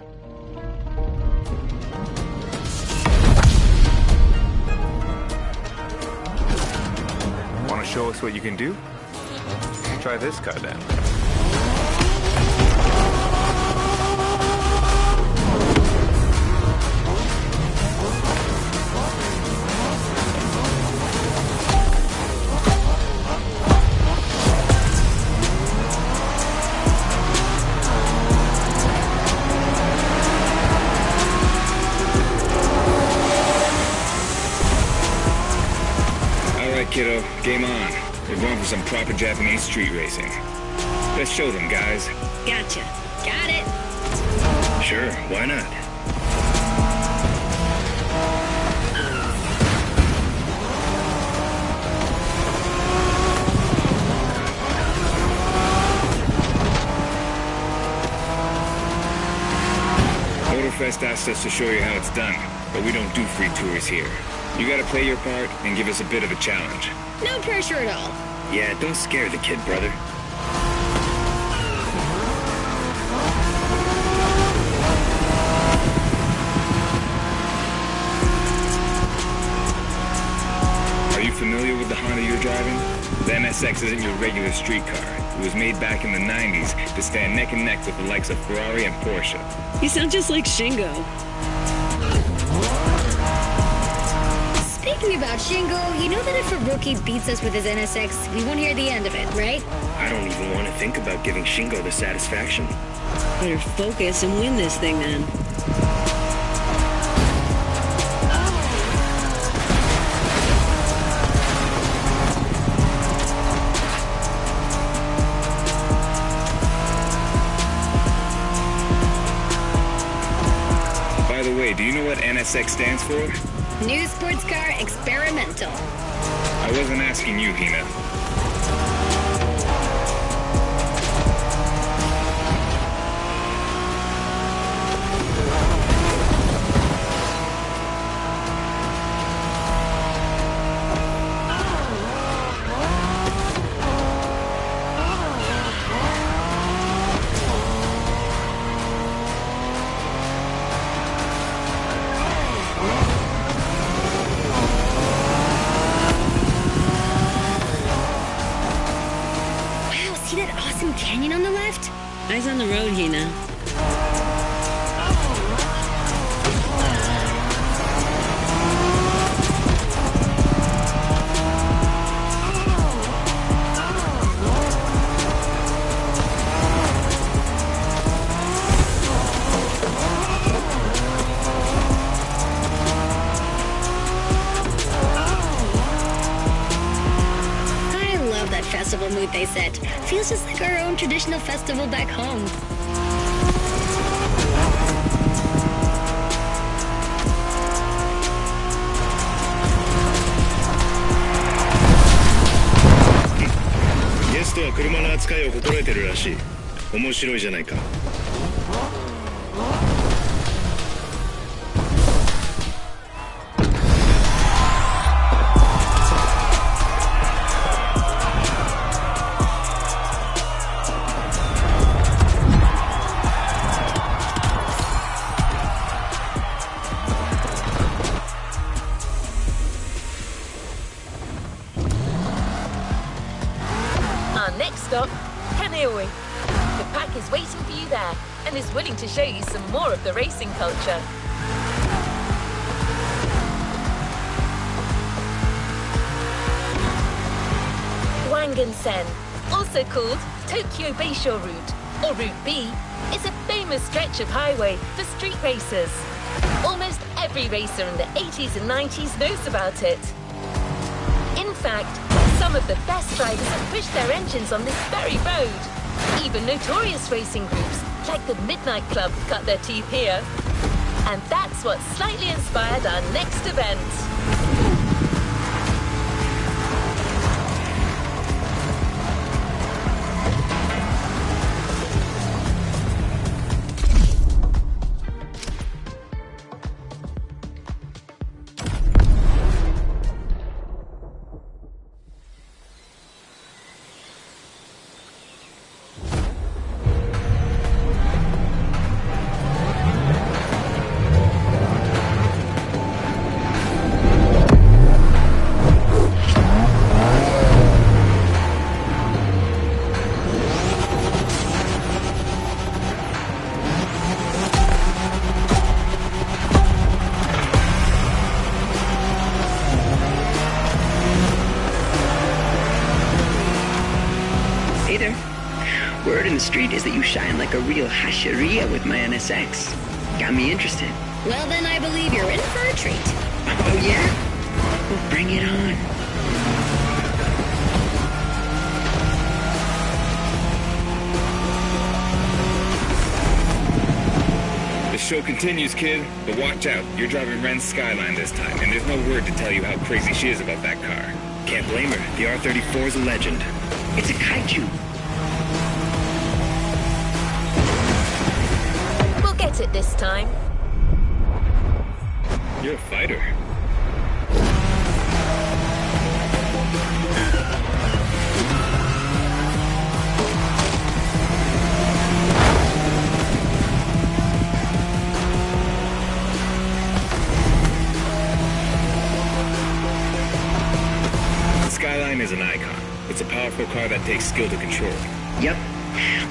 E: Want to show us what you can do? Try this car then. kiddo. Game on. We're going for some proper Japanese street racing. Let's show them, guys.
F: Gotcha. Got it.
E: Sure, why not? MotorFest asked us to show you how it's done, but we don't do free tours here. You gotta play your part and give us a bit of a challenge.
F: No pressure at all.
E: Yeah, don't scare the kid, brother. Are you familiar with the Honda you're driving? The NSX isn't your regular street car. It was made back in the 90s to stand neck and neck with the likes of Ferrari and Porsche.
F: You sound just like Shingo. Speaking about Shingo, you know that if a rookie beats us with his NSX, we won't hear the end of it, right?
E: I don't even want to think about giving Shingo the satisfaction.
F: Better focus and win this thing then.
E: By the way, do you know what NSX stands for?
F: New sports car experimental.
E: I wasn't asking you, Hina.
F: See that awesome canyon on the left? Eyes on the road, Hina. Festival mood they set. Feels just like our own traditional festival back home.
D: Guest は車の扱いを心得てるらしい。面白いじゃないか。
A: Next stop, Kaneohe. The pack is waiting for you there and is willing to show you some more of the racing culture. Wangan-sen, also called Tokyo Bayshore Route, or Route B, is a famous stretch of highway for street racers. Almost every racer in the 80s and 90s knows about it. In fact, some of the best drivers have pushed their engines on this very road. Even notorious racing groups, like the Midnight Club, cut their teeth here. And that's what slightly inspired our next event.
G: Hey there. Word in the street is that you shine like a real hasheria with my NSX. Got me interested.
F: Well, then I believe you're in for a treat.
G: Oh, yeah? Well, bring it on.
E: show continues, kid. But watch out. You're driving Ren's Skyline this time, and there's no word to tell you how crazy she is about that car.
D: Can't blame her. The R34 is a legend.
G: It's a kaiju.
A: We'll get it this time.
E: You're a fighter. Skyline is an icon. It's a powerful car that takes skill to control.
G: Yep.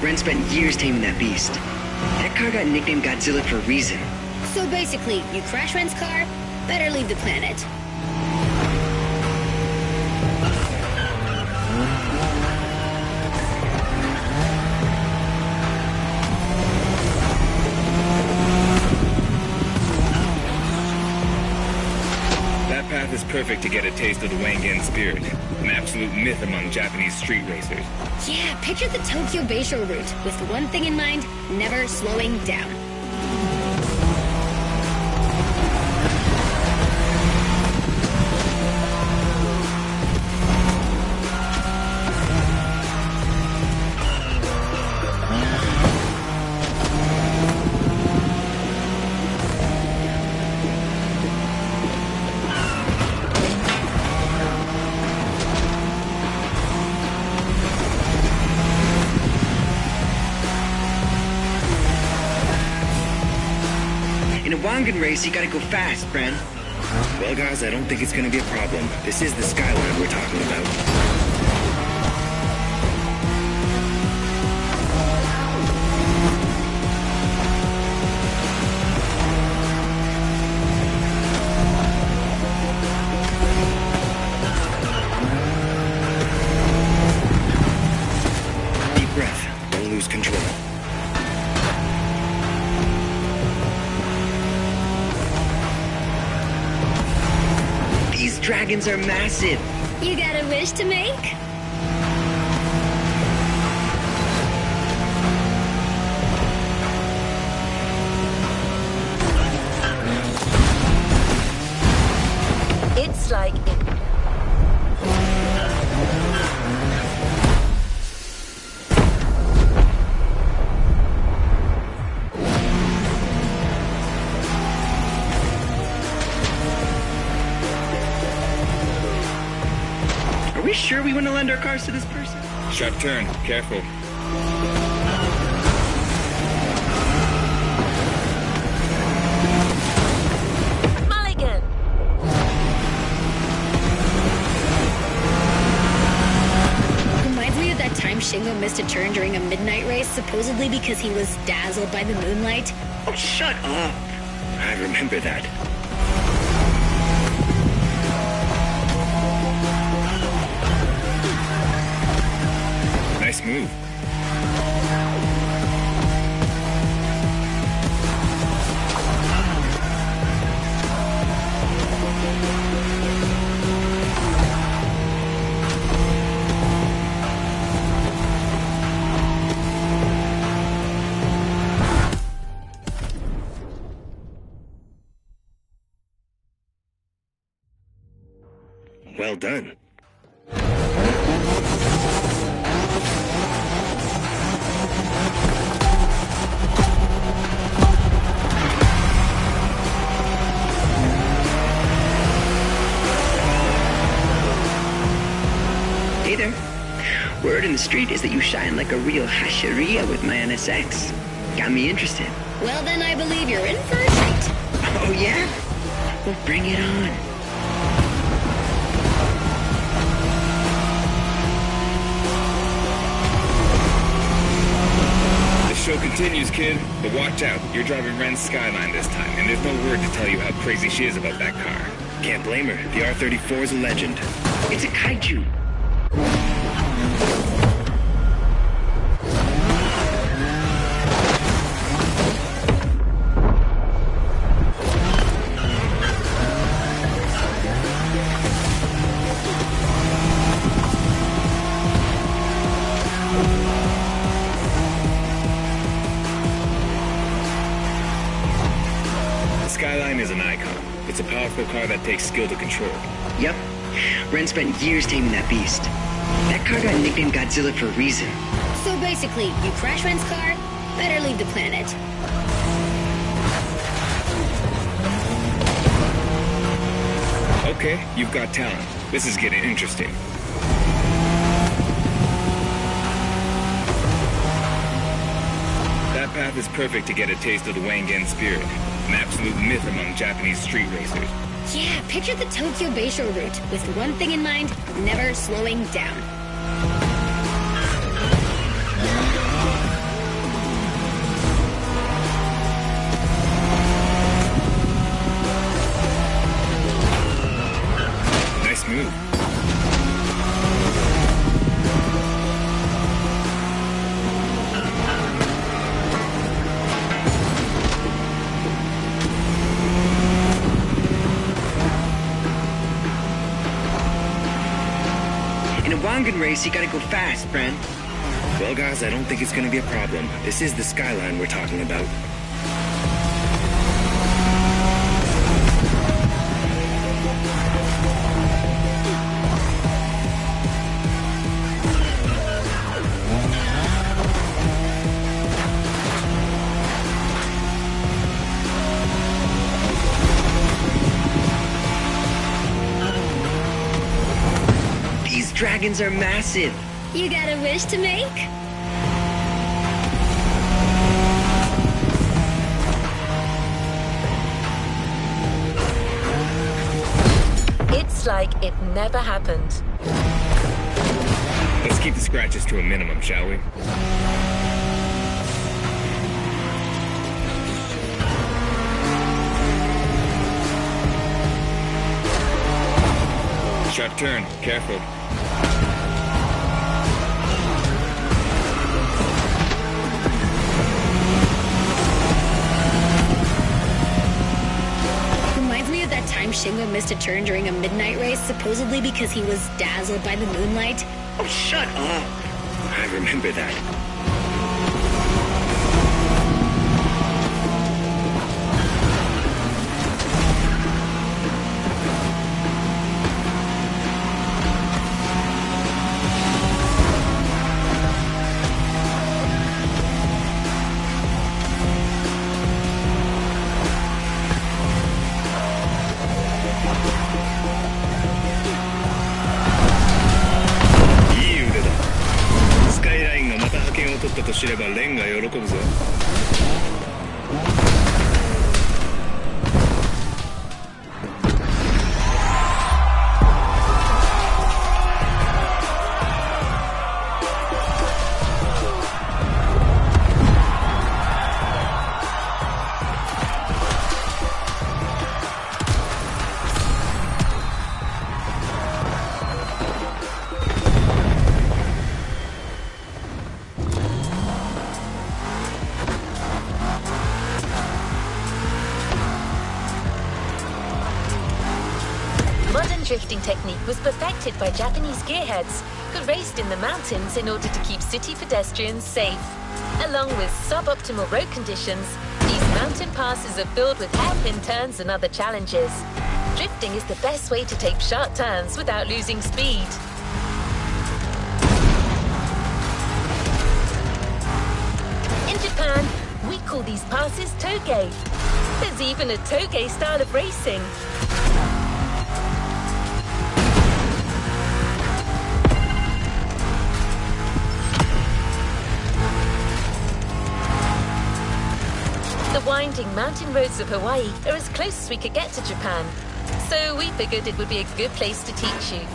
G: Ren spent years taming that beast. That car got nicknamed Godzilla for a reason.
F: So basically, you crash Ren's car, better leave the planet.
E: That path is perfect to get a taste of the Wangan spirit, an absolute myth among Japanese street racers.
F: Yeah, picture the Tokyo Bayshore route, with one thing in mind, never slowing down.
G: In a Wangan race, you gotta go fast, Ren.
D: Well, guys, I don't think it's gonna be a problem. This is the Skyline we're talking about. Deep breath. Don't lose control.
G: These dragons are massive.
F: You got a wish to make?
A: It's like
G: Are we sure we want to lend our cars to this person?
E: Sharp turn. Careful.
A: Mulligan.
F: Reminds me of that time Shingo missed a turn during a midnight race, supposedly because he was dazzled by the moonlight.
G: Oh, shut up.
D: I remember that.
E: Nice move.
D: Well done.
G: Hey there. Word in the street is that you shine like a real hasheria with my NSX. Got me interested.
F: Well, then I believe you're in for a treat.
G: Oh, yeah? Well, bring it on.
E: The show continues, kid. But watch out. You're driving Ren's Skyline this time, and there's no word to tell you how crazy she is about that car.
D: Can't blame her. The R34 is a legend.
G: It's a kaiju.
E: car that takes skill to control.
G: Yep. Ren spent years taming that beast. That car got nicknamed Godzilla for a reason.
F: So basically, you crash Ren's car, better leave the planet.
E: Okay, you've got talent. This is getting interesting. That path is perfect to get a taste of the Wangen spirit, an absolute myth among Japanese street racers.
F: Yeah, picture the Tokyo Bayshore route, with one thing in mind, never slowing down.
E: Nice move.
G: In a Wangen race, you gotta go fast, Ren.
D: Well, guys, I don't think it's gonna be a problem. This is the skyline we're talking about.
G: These dragons are massive.
F: You got a wish to make?
A: It's like it never happened.
E: Let's keep the scratches to a minimum, shall we? Sharp turn, careful.
F: Reminds me of that time Shingo missed a turn during a midnight race, supposedly because he was dazzled by the moonlight.
G: Oh, shut up.
D: I remember that.
E: いい腕だ。スカイラインがまた覇権を取ったと知ればレンが喜ぶぞ。
A: Modern drifting technique was perfected by Japanese gearheads who raced in the mountains in order to keep city pedestrians safe. Along with suboptimal road conditions, these mountain passes are filled with hairpin turns and other challenges. Drifting is the best way to take sharp turns without losing speed. In Japan, we call these passes toge. There's even a toge style of racing. The winding mountain roads of Hawaii are as close as we could get to Japan, so we figured it would be a good place to teach you.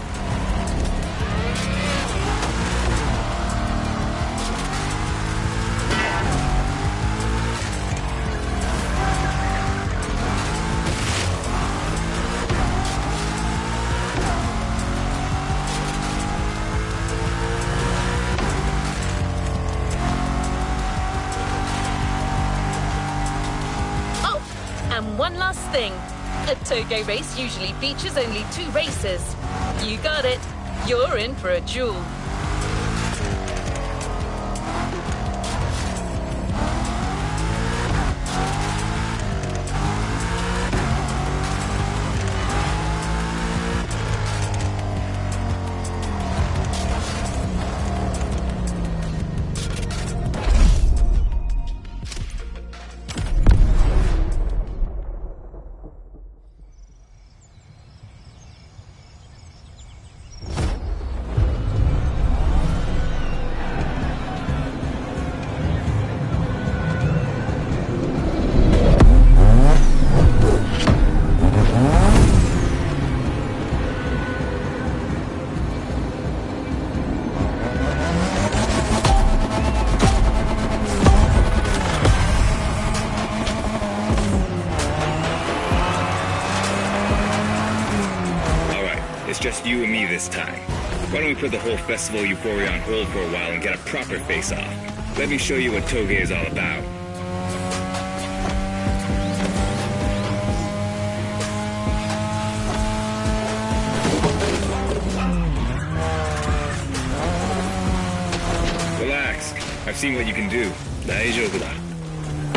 A: And one last thing, a toge race usually features only 2 racers. You got it, you're in for a duel.
E: it's just you and me this time. Why don't we put the whole festival euphoria on hold for a while and get a proper face-off? Let me show you what Toge is all about. Relax. I've seen what you can do. 大丈夫だ.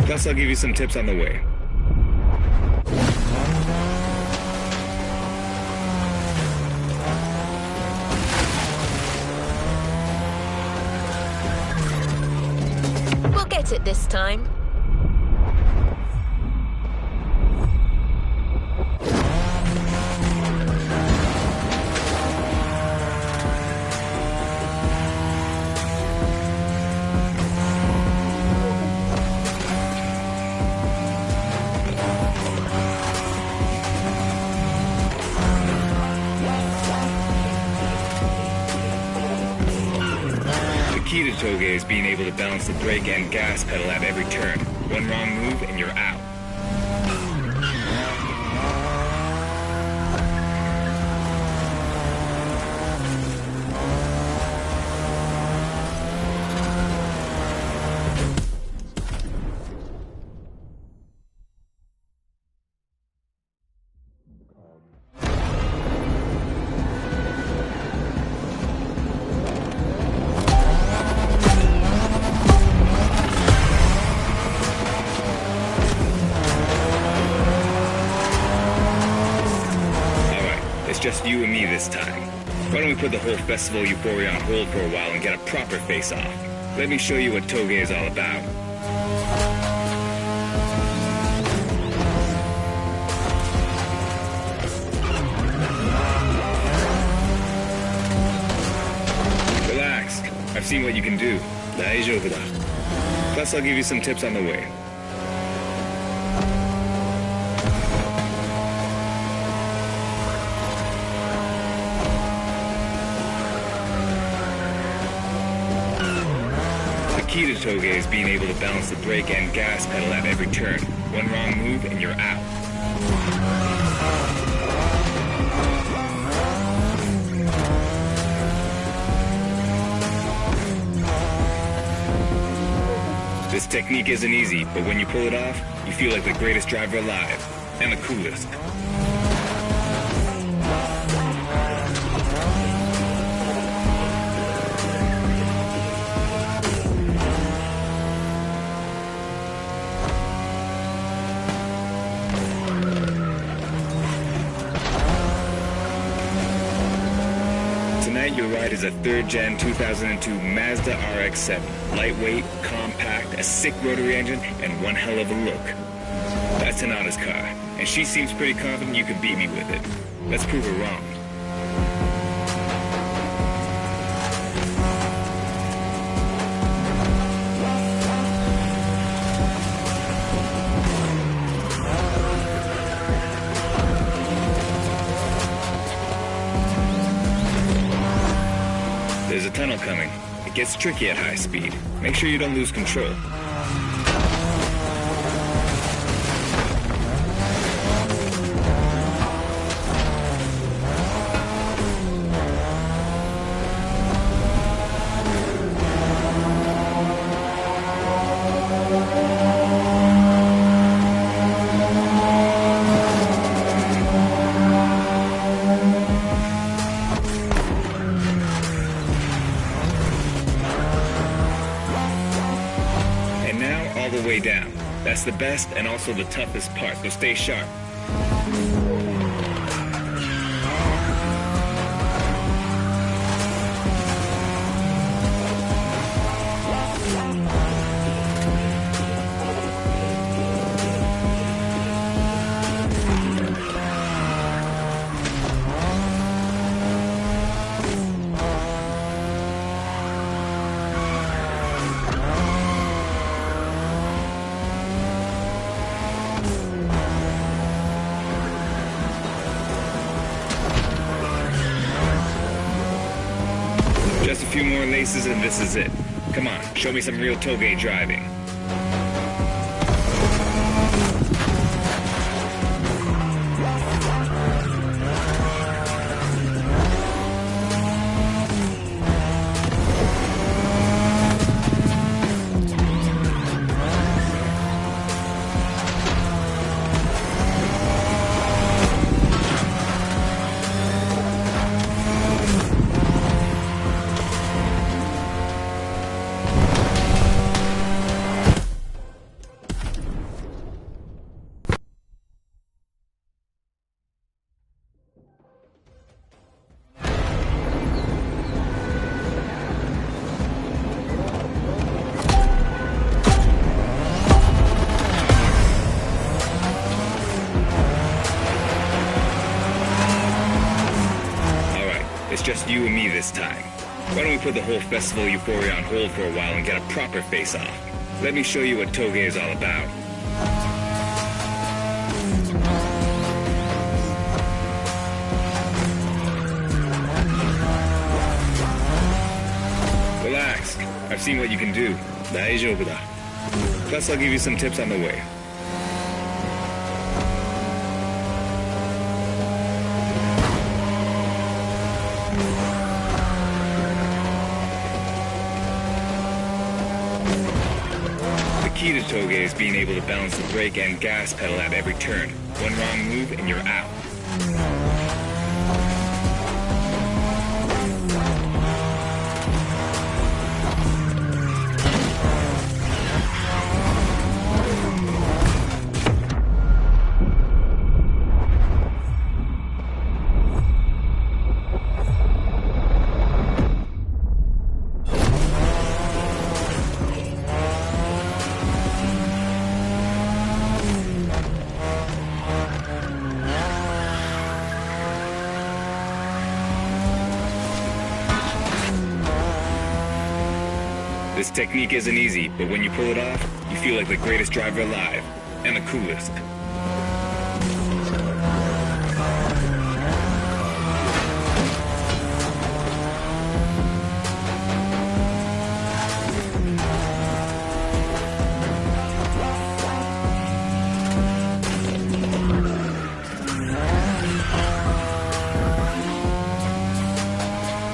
E: Plus, I'll give you some tips on the way.
A: We'll get it this time.
E: The key to Toge is being able to balance the brake and gas pedal at every turn. One wrong move and you're out. Just you and me this time. Why don't we put the whole festival euphoria on hold for a while and get a proper face-off? Let me show you what Toge is all about. Relax. I've seen what you can do. 大丈夫だ. Plus, I'll give you some tips on the way. The key to Toge is being able to balance the brake and gas pedal at every turn. One wrong move and you're out. This technique isn't easy, but when you pull it off, you feel like the greatest driver alive. And the coolest. Tonight, your ride is a third-gen 2002 Mazda RX-7. Lightweight, compact, a sick rotary engine, and one hell of a look. That's Tanada's car, and she seems pretty confident you can beat me with it. Let's prove her wrong. There's a tunnel coming. It gets tricky at high speed. Make sure you don't lose control. All the way down. That's the best and also the toughest part, so stay sharp. Just a few more laces and this is it. Come on, show me some real Toge driving. just you and me this time. Why don't we put the whole festival euphoria on hold for a while and get a proper face-off? Let me show you what Toge is all about. Relax. I've seen what you can do. Daijoubu da. Plus, I'll give you some tips on the way. The key to Toge is being able to balance the brake and gas pedal at every turn. One wrong move and you're out. This technique isn't easy, but when you pull it off, you feel like the greatest driver alive, and the coolest.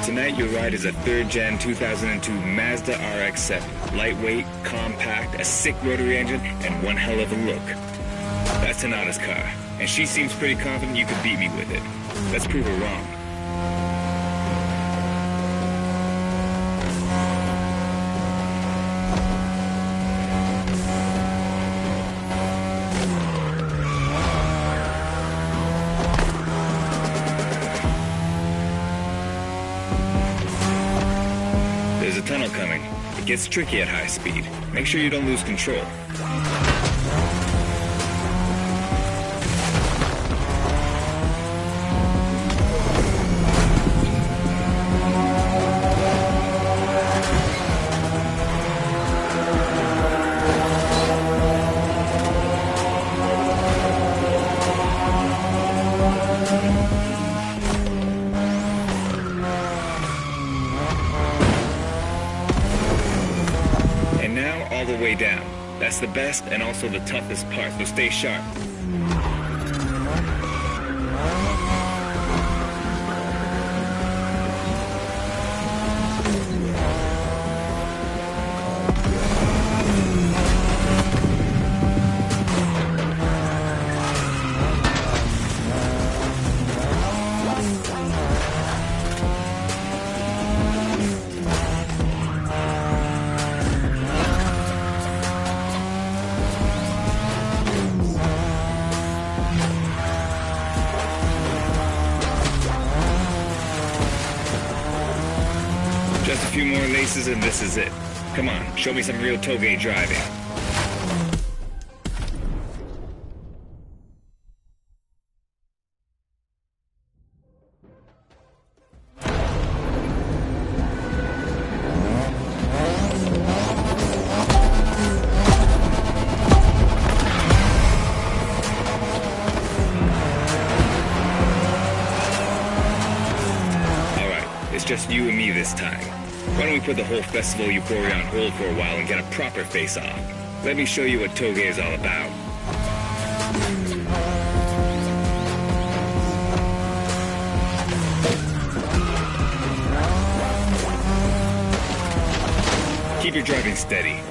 E: Tonight, your ride is a third-gen 2002 Mazda RX-7. Lightweight, compact, a sick rotary engine, and one hell of a look. That's Tanada's car, and she seems pretty confident you could beat me with it. Let's prove her wrong. There's a tunnel coming. It gets tricky at high speed. Make sure you don't lose control. All the way down. That's the best and also the toughest part, so stay sharp. Just a few more laces and this is it. Come on, show me some real Toge driving. It's just you and me this time. Why don't we put the whole festival euphoria on hold for a while and get a proper face-off? Let me show you what Toge is all about. Keep your driving steady.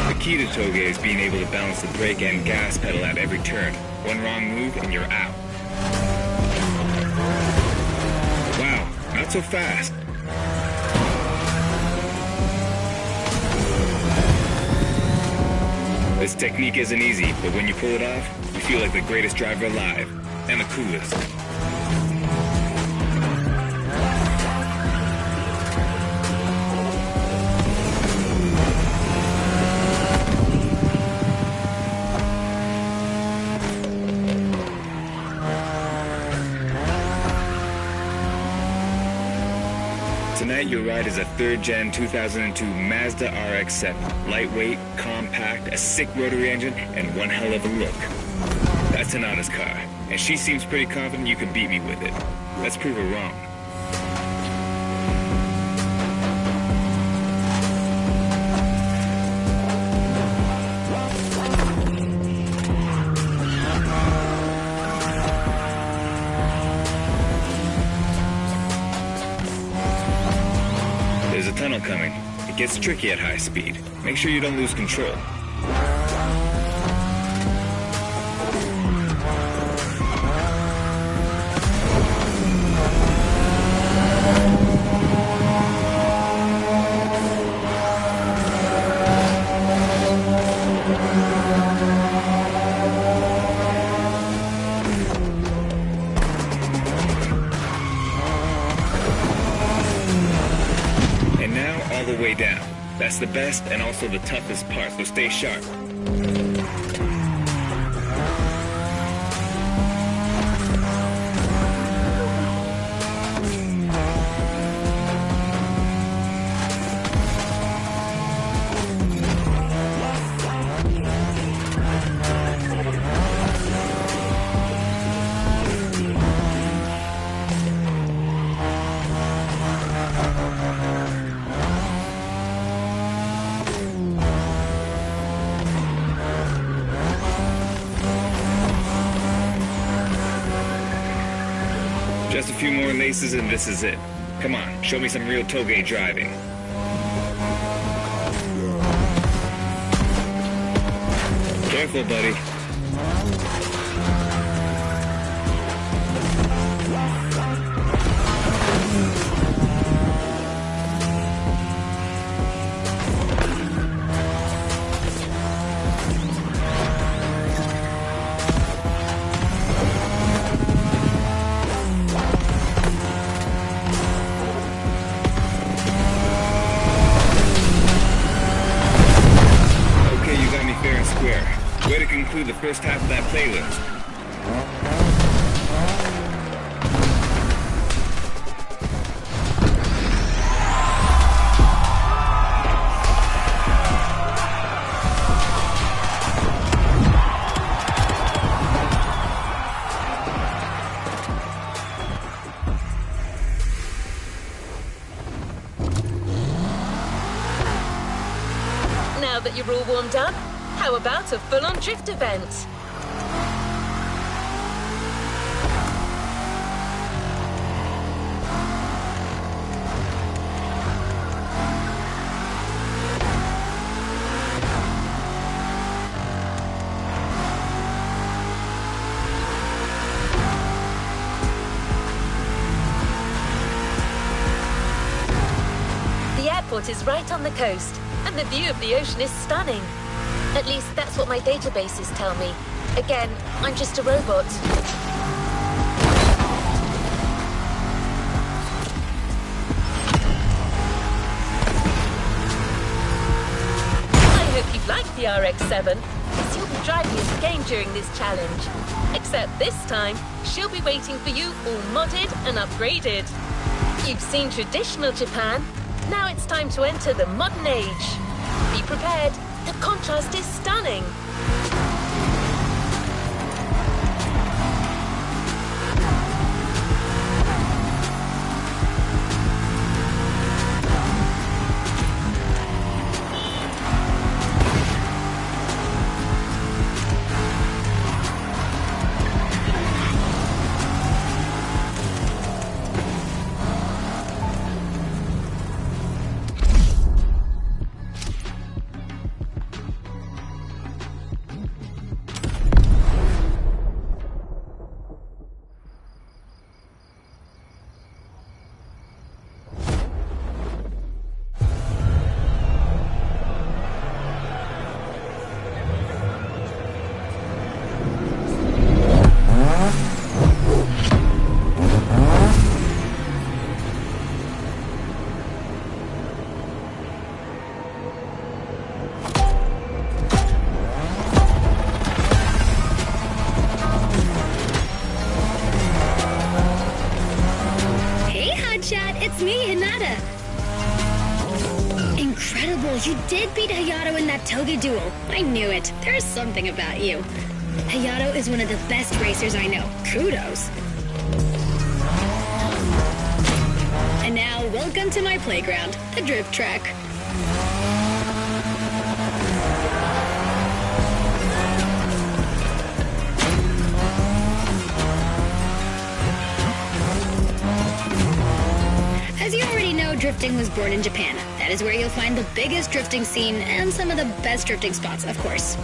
E: The key to Toge is being able to balance the brake and gas pedal at every turn. One wrong move and you're out. Wow, not so fast. This technique isn't easy, but when you pull it off, you feel like the greatest driver alive, and the coolest. Tonight your ride is a 3rd Gen 2002 Mazda RX-7. Lightweight, compact, a sick rotary engine, and one hell of a look. That's Tanana's car, and she seems pretty confident you can beat me with it. Let's prove her wrong. There's a tunnel coming. It gets tricky at high speed. Make sure you don't lose control. The way down. That's the best and also the toughest part, so stay sharp. Just a few more laces and this is it. Come on, show me some real toge driving. Careful, buddy. Way to conclude the first half of that playlist.
A: Now that you're all warmed up, how about a full-on drift event? The airport is right on the coast, and the view of the ocean is stunning. At least that's what my databases tell me. Again, I'm just a robot. I hope you like the RX-7, because you'll be driving it again during this challenge. Except this time, she'll be waiting for you all modded and upgraded. You've seen traditional Japan. Now it's time to enter the modern age. Be prepared. The contrast is stunning.
F: it's me, Hinata. Incredible, you did beat Hayato in that toga duel. I knew it. There's something about you. Hayato is one of the best racers I know. Kudos. And now, welcome to my playground, the drift track. As you already know, drifting was born in Japan. That is where you'll find the biggest drifting scene and some of the best drifting spots, of course.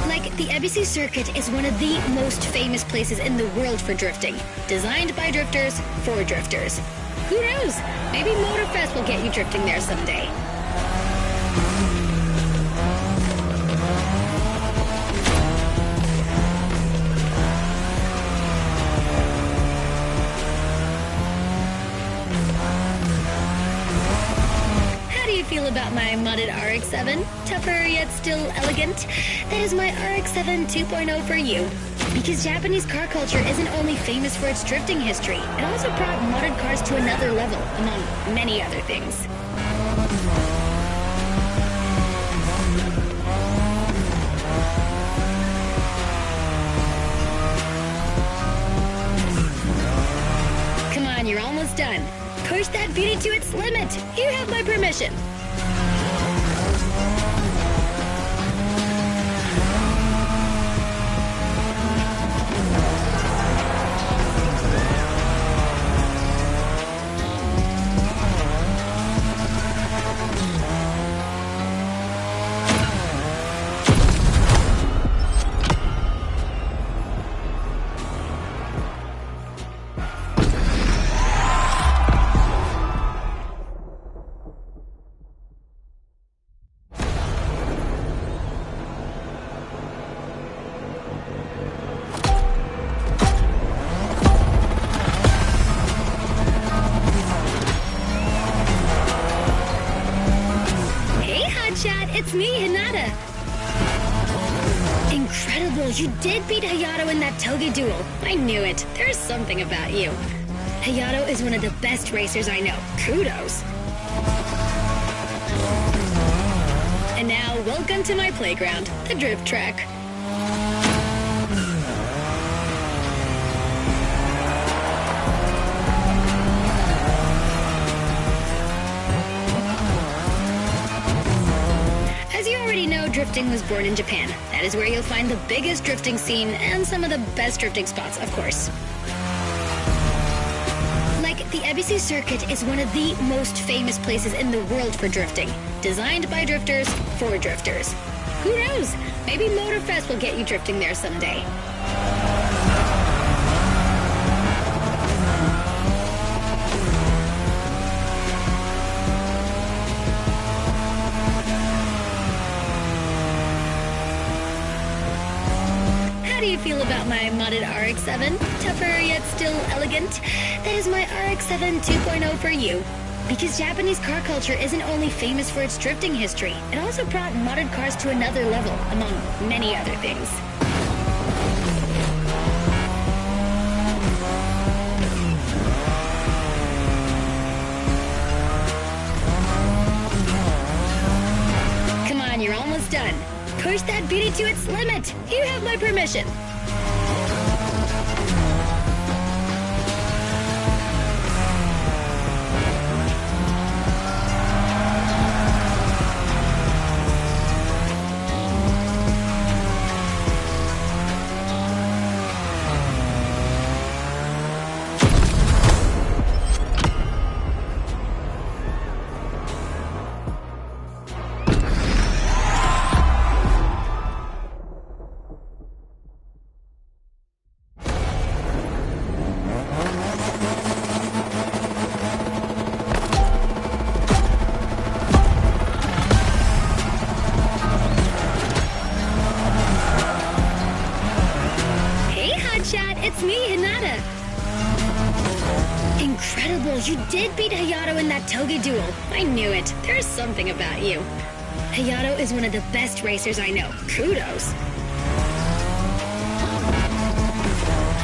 F: Like, the Ebisi circuit is one of the most famous places in the world for drifting. Designed by drifters, for drifters. Who knows? Maybe MotorFest will get you drifting there someday. Feel about my modded RX-7? Tougher yet still elegant? That is my RX-7 2.0 for you. Because Japanese car culture isn't only famous for its drifting history, it also brought modded cars to another level, among many other things. Come on, you're almost done. Push that beauty to its limit. You have my permission. It's me, Hinata. Incredible, you did beat Hayato in that toga duel. I knew it. There's something about you. Hayato is one of the best racers I know. Kudos. And now, welcome to my playground, the drift track. Drifting was born in Japan. That is where you'll find the biggest drifting scene and some of the best drifting spots, of course. Like, the Ebisi circuit is one of the most famous places in the world for drifting. Designed by drifters, for drifters. Who knows? Maybe MotorFest will get you drifting there someday. How do you feel about my modded RX-7? Tougher yet still elegant? That is my RX-7 2.0 for you. Because Japanese car culture isn't only famous for its drifting history, it also brought modded cars to another level, among many other things. Come on, you're almost done. Push that beauty to its limit. You have my permission. It's me, Hinata. Incredible, you did beat Hayato in that toga duel. I knew it. There's something about you. Hayato is one of the best racers I know. Kudos.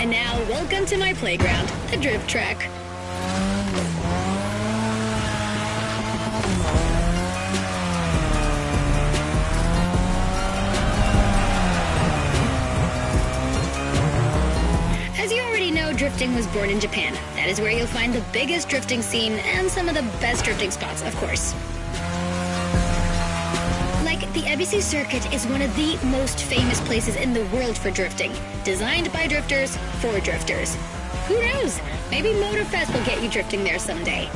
F: And now, welcome to my playground, the drift track. drifting was born in Japan. That is where you'll find the biggest drifting scene and some of the best drifting spots, of course. Like, the ABC circuit is one of the most famous places in the world for drifting. Designed by drifters, for drifters. Who knows? Maybe MotorFest will get you drifting there someday.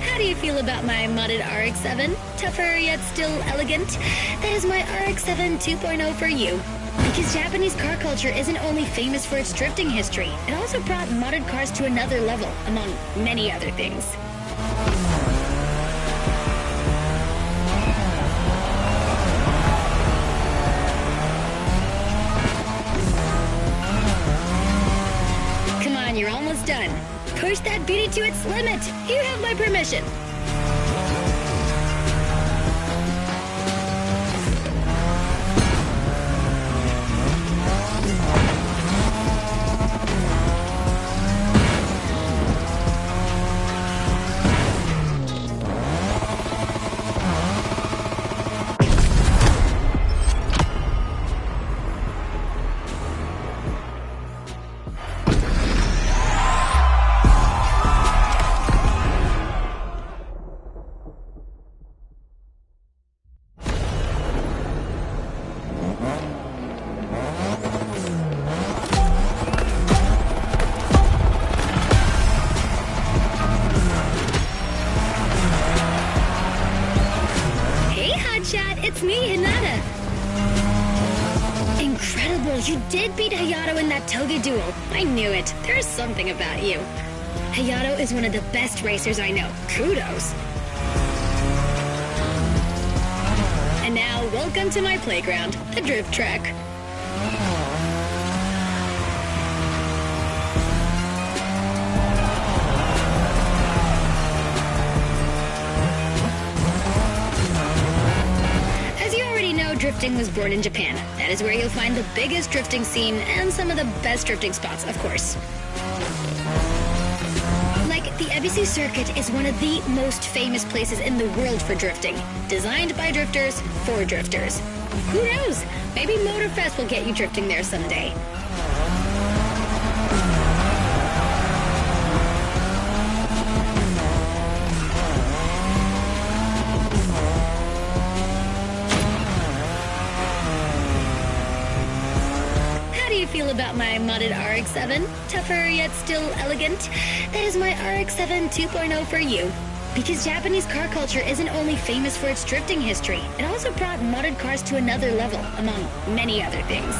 F: How do you feel about my modded RX-7? Tougher yet still elegant? That is my RX-7 2.0 for you. Because Japanese car culture isn't only famous for its drifting history, it also brought modded cars to another level, among many other things. Come on, you're almost done. Push that beauty to its limit. You have my permission. It's me, Hinata. Incredible, you did beat Hayato in that Toga duel. I knew it. There's something about you. Hayato is one of the best racers I know. Kudos. And now, welcome to my playground, the drift track. Drifting was born in Japan. That is where you'll find the biggest drifting scene and some of the best drifting spots, of course. Like, the ABC circuit is one of the most famous places in the world for drifting. Designed by drifters, for drifters. Who knows? Maybe MotorFest will get you drifting there someday. Feel about my modded RX-7? Tougher yet still elegant? That is my RX-7 2.0 for you. Because Japanese car culture isn't only famous for its drifting history, it also brought modded cars to another level, among many other things.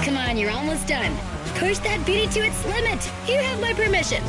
F: Come on, you're almost done. Push that beauty to its limit. You have my permission.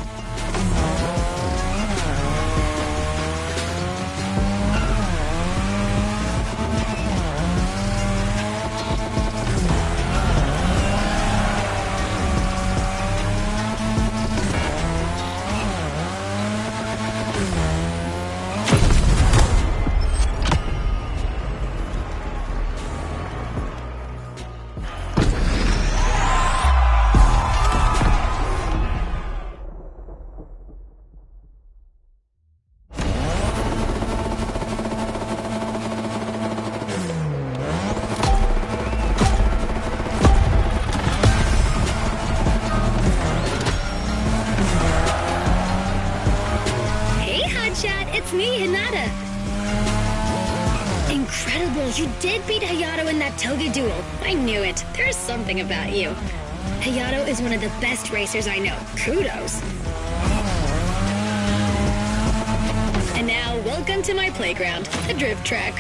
F: It's me, Hinata. Incredible, you did beat Hayato in that Toga duel. I knew it. There's something about you. Hayato is one of the best racers I know. Kudos. And now, welcome to my playground, the drift track.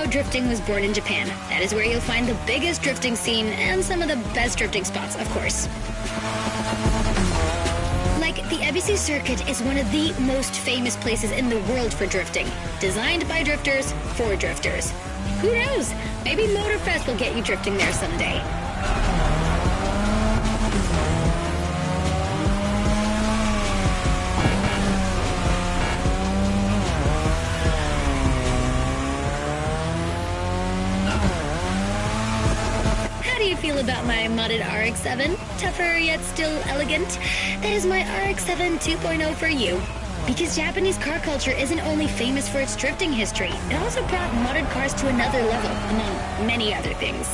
F: Drifting was born in Japan. That is where you'll find the biggest drifting scene and some of the best drifting spots, of course. Like, The ABC circuit is one of the most famous places in the world for drifting. Designed by drifters, for drifters. Who knows? Maybe MotorFest will get you drifting there someday. How do you feel about my modded RX-7? Tougher yet still elegant? That is my RX-7 2.0 for you. Because Japanese car culture isn't only famous for its drifting history, it also brought modded cars to another level, among many other things.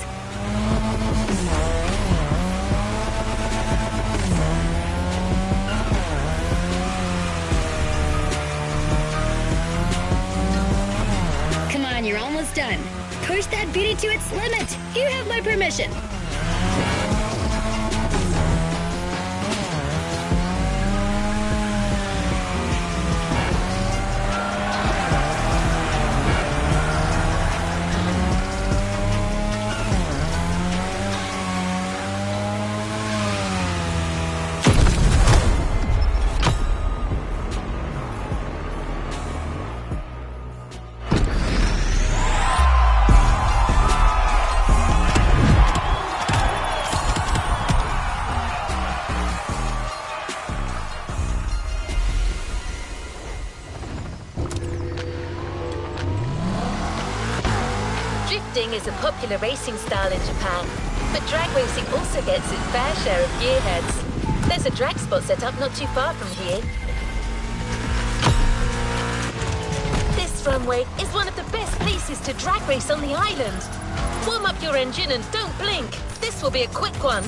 F: Come on, you're almost done. Push that beauty to its limit. You have my permission.
A: Drifting is a popular racing style in Japan, but drag racing also gets its fair share of gearheads. There's a drag spot set up not too far from here. This runway is one of the best places to drag race on the island. Warm up your engine and don't blink. This will be a quick one.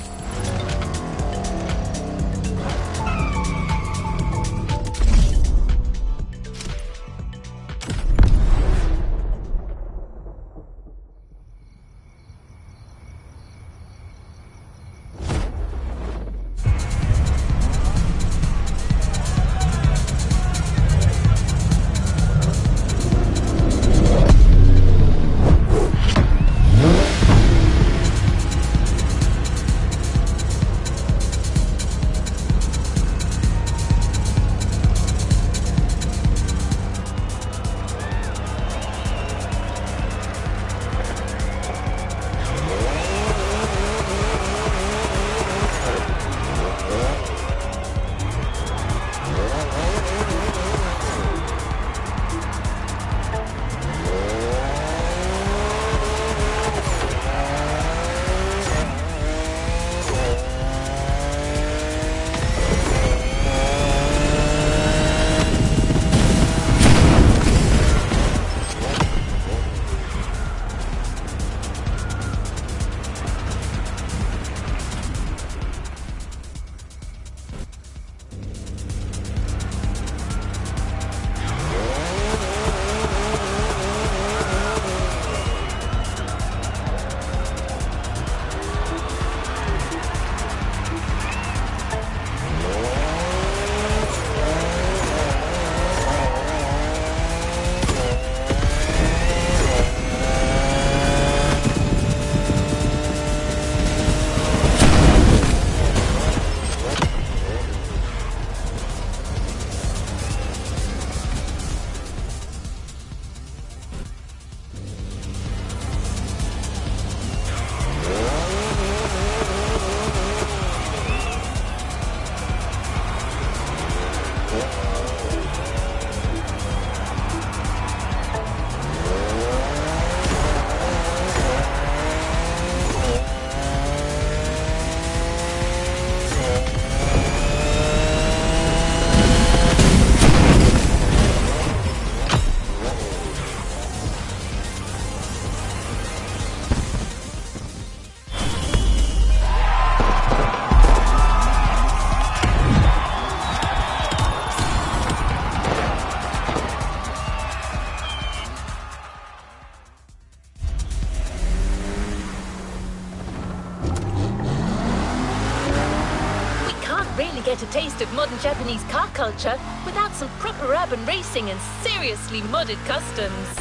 A: Get a taste of modern Japanese car culture without some proper urban racing and seriously modded customs.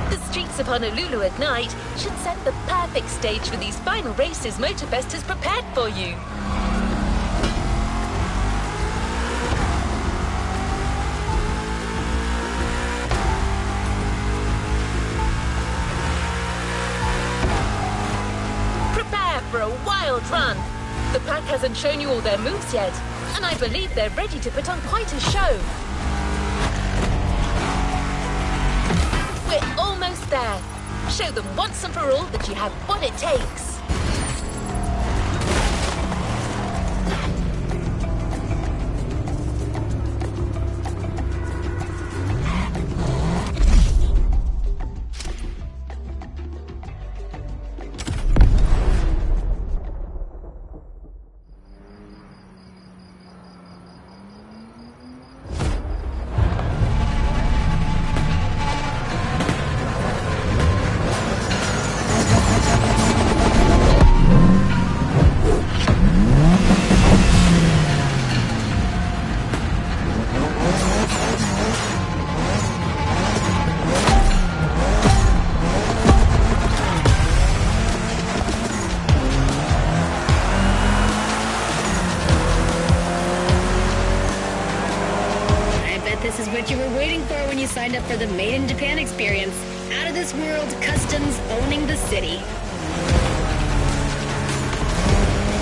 A: The streets lights of Honolulu at night should set the perfect stage for these final races MotorFest has prepared for you. Prepare for a wild run. The pack hasn't shown you all their moves yet, and I believe they're ready to put on quite a show. We're almost there. Show them once and for all that you have what it takes.
F: This is what you were waiting for when you signed up for the Made in Japan experience. Out of this world customs owning the city.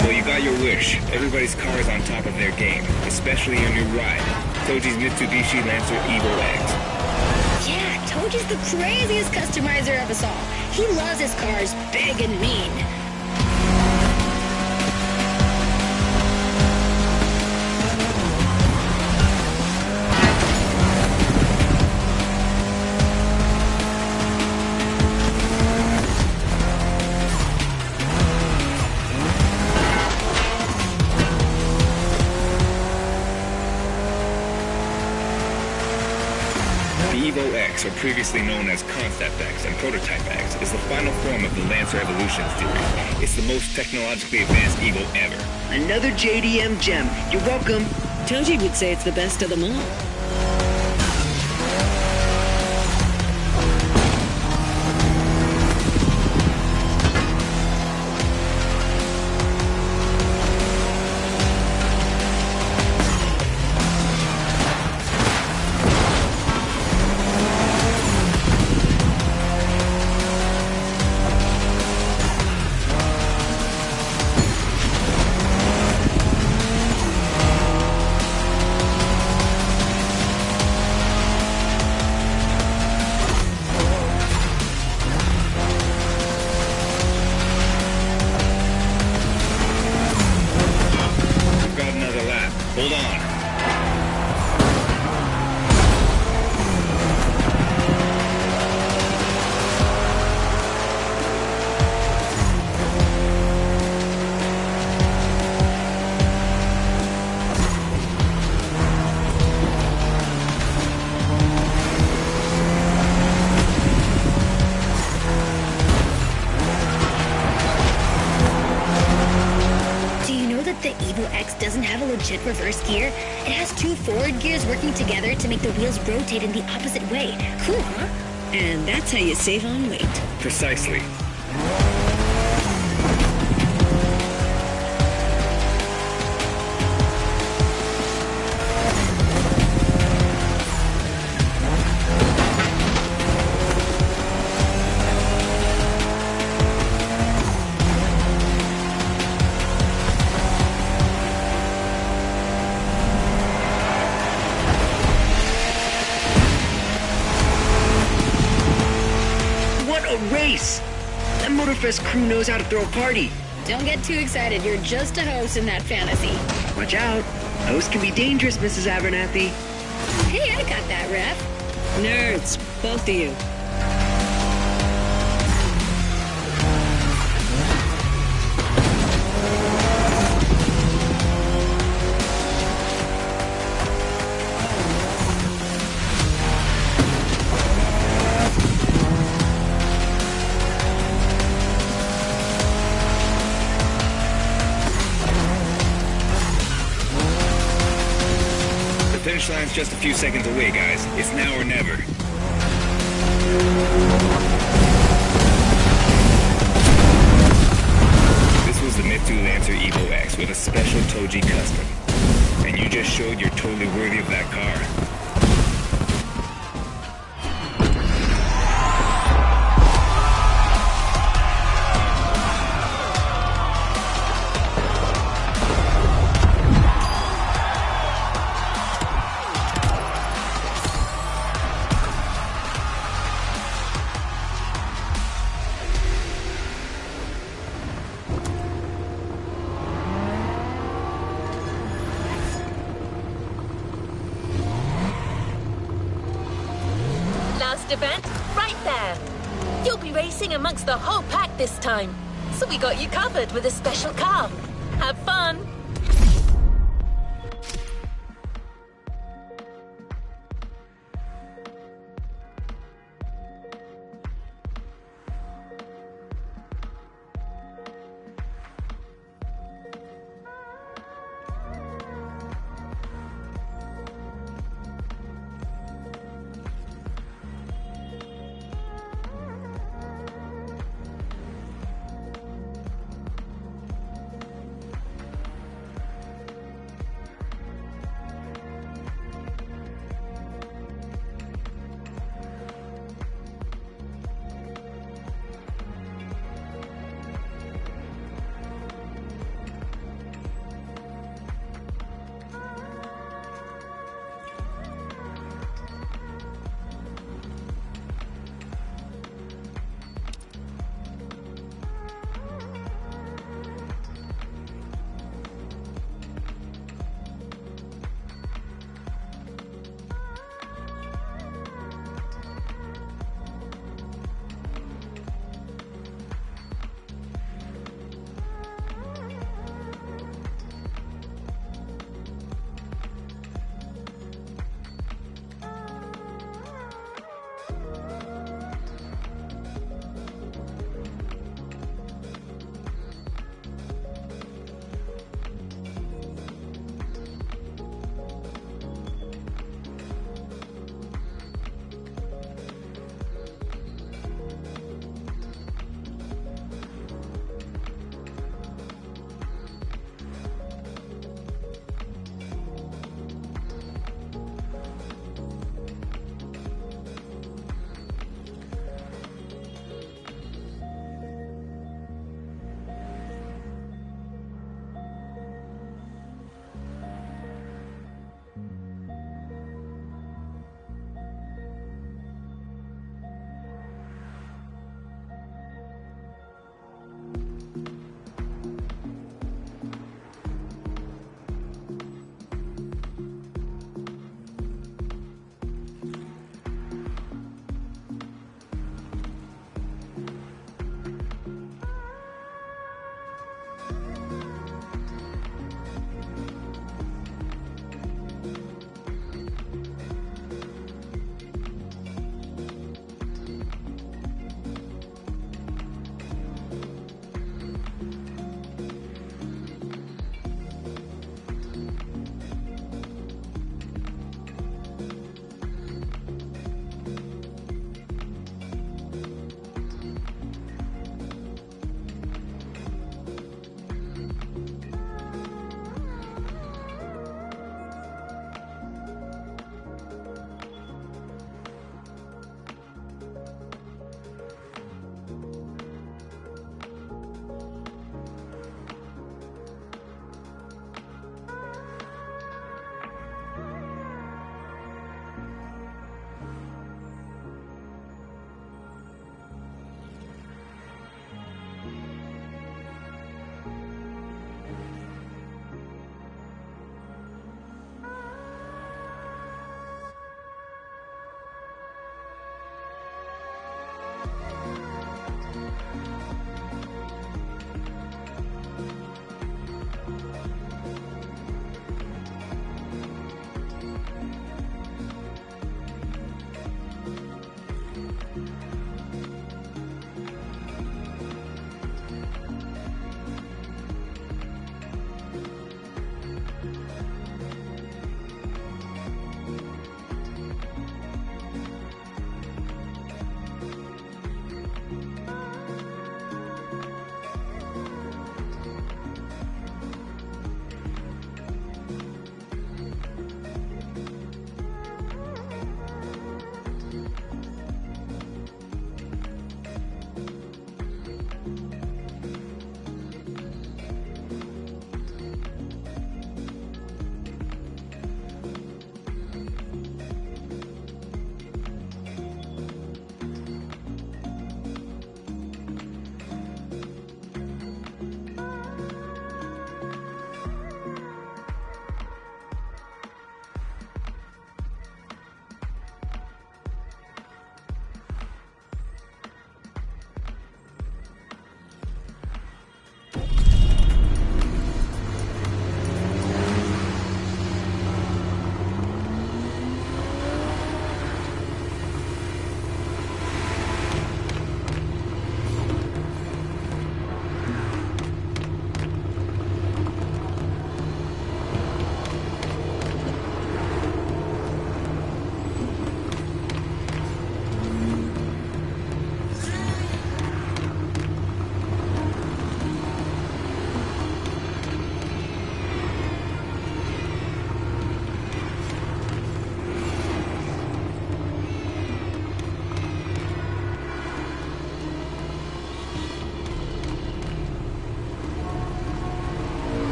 E: Well, you got your wish. Everybody's car is on top of their game, especially your new ride, Toji's Mitsubishi Lancer Evo X.
F: Yeah, Toji's the craziest customizer of us all. He loves his cars big and mean.
E: The Evo X, or previously known as Concept X and Prototype X, is the final form of the Lancer Evolution series. It's the most technologically advanced Evo ever.
G: Another JDM gem. You're welcome.
H: Toji would say it's the best of them all.
E: Hold on.
F: The Evo X doesn't have a legit reverse gear. It has two forward gears working together to make the wheels rotate in the opposite way. Cool, huh?
H: And that's how you save on weight.
E: Precisely.
G: Race! That MotorFest crew knows how to throw a party.
F: Don't get too excited. You're just a host in that fantasy.
G: Watch out. Hosts can be dangerous, Mrs. Abernathy.
F: Hey, I got that, ref.
H: Nerds, both of you.
E: The finish line's just a few seconds away, guys. It's now or never. OG Custom. And you just showed you're totally worthy of that car.
A: Last event, right there. You'll be racing amongst the whole pack this time. So we got you covered with a special car. Have fun.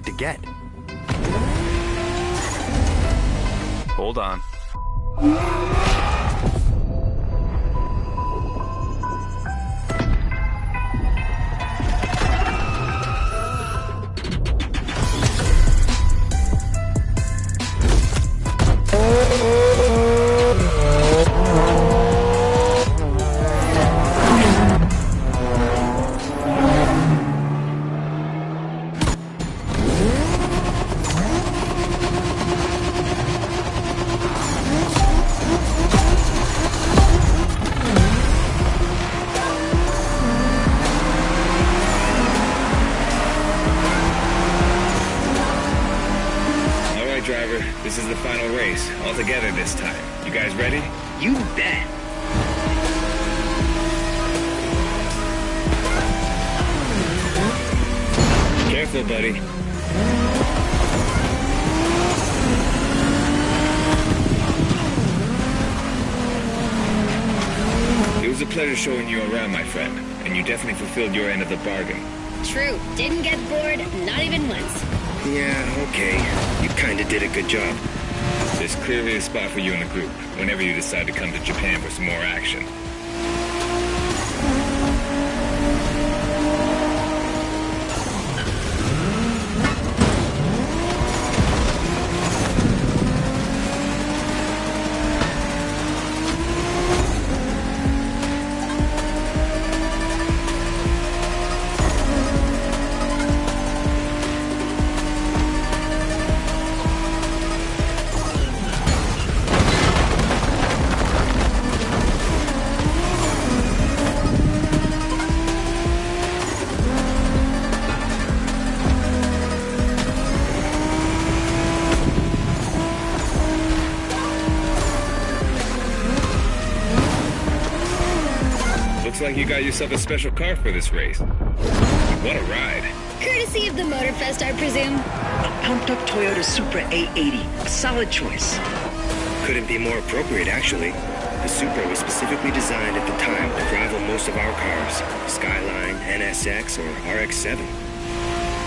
D: hard to get.
E: Hold on. Driver, this is the final race, all together this time. You guys ready?
G: You bet.
E: Careful, buddy. It was a pleasure showing you around, my friend, and you definitely fulfilled your end of the bargain.
F: True. Didn't get bored, not even once.
D: Yeah, okay. You kinda did a good job.
E: There's clearly a spot for you in the group, whenever you decide to come to Japan for some more action. Looks like you got yourself a special car for this race. What a ride.
F: Courtesy of the MotorFest, I presume.
G: A pumped-up Toyota Supra A80. A solid choice.
D: Couldn't be more appropriate, actually. The Supra was specifically designed at the time to rival most of our cars. Skyline, NSX, or RX-7.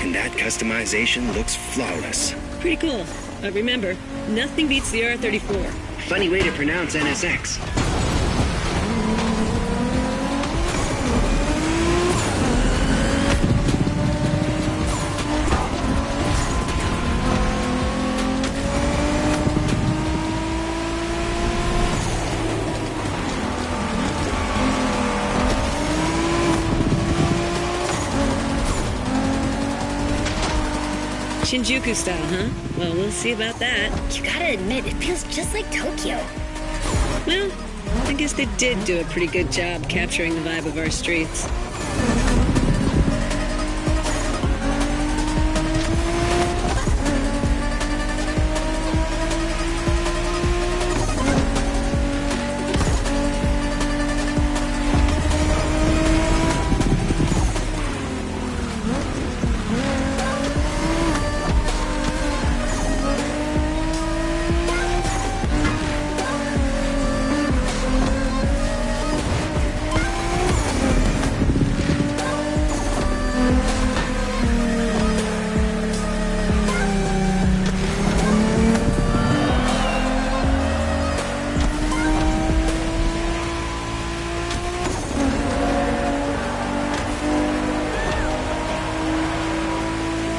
D: And that customization looks flawless.
H: Pretty cool. But remember, nothing beats the R34.
G: Funny way to pronounce NSX.
H: Shinjuku style, huh? Well, we'll see about that.
F: You gotta admit, it feels just like Tokyo.
H: Well, I guess they did do a pretty good job capturing the vibe of our streets.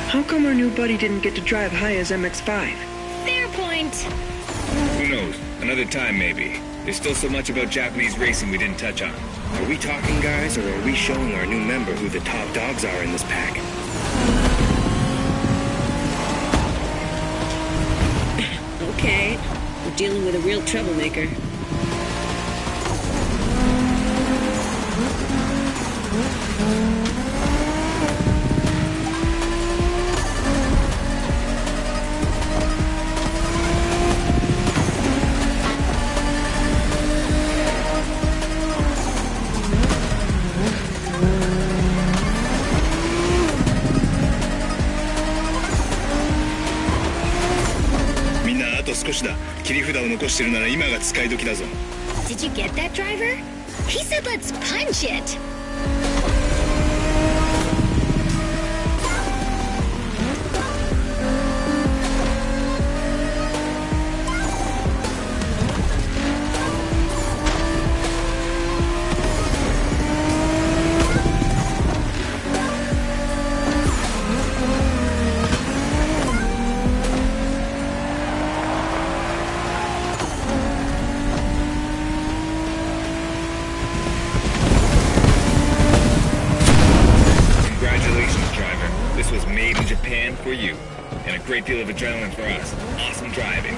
G: How come our new buddy didn't get to drive high as MX-5?
F: Fair point.
E: Who knows? Another time, maybe. There's still so much about Japanese racing we didn't touch on.
D: Are we talking, guys, or are we showing our new member who the top dogs are in this pack?
H: Okay, we're dealing with a real troublemaker.
F: Did you get that, driver? He said let's punch it.
E: for you. And a great deal of adrenaline for us. Awesome driving.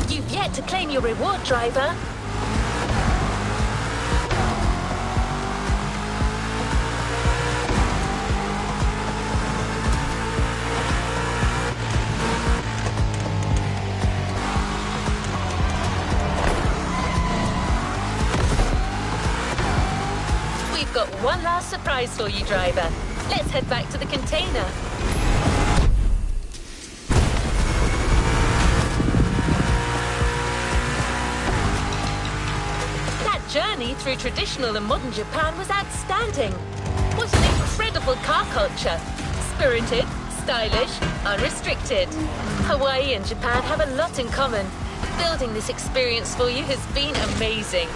A: You've yet to claim your reward, driver. We've got one last surprise for you, driver. Let's head back to the container. Journey through traditional and modern Japan was outstanding. What an incredible car culture. Spirited, stylish, unrestricted. Hawaii and Japan have a lot in common. Building this experience for you has been amazing.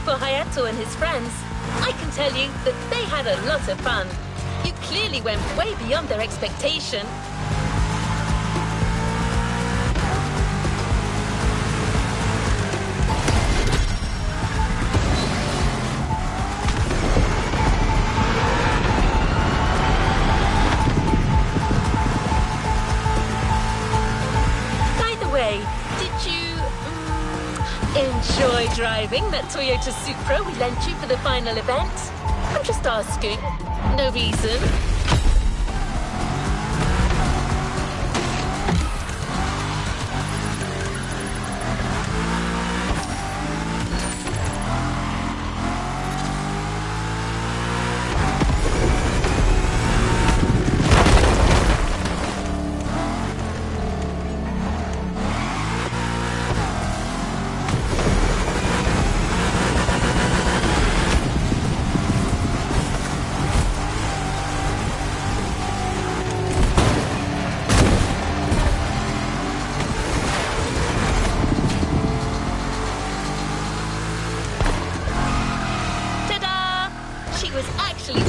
A: For Hayato and his friends, I can tell you that they had a lot of fun. You clearly went way beyond their expectation. By the way, did you enjoy driving that Toyota Supra we lent you for the final event? I'm just asking. No reason.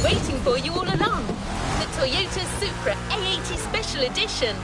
A: Waiting for you all along. The Toyota Supra A80 Special Edition.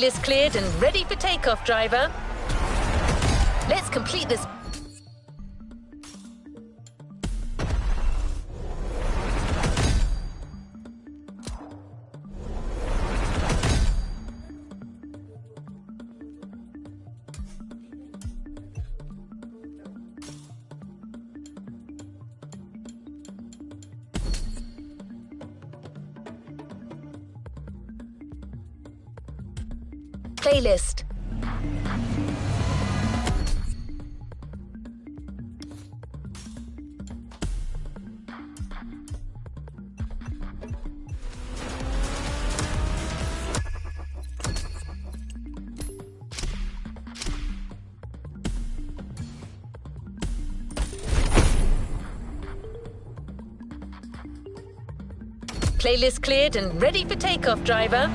A: Playlist cleared and ready for takeoff, driver. Let's complete this. Playlist. Playlist cleared and ready for takeoff, driver.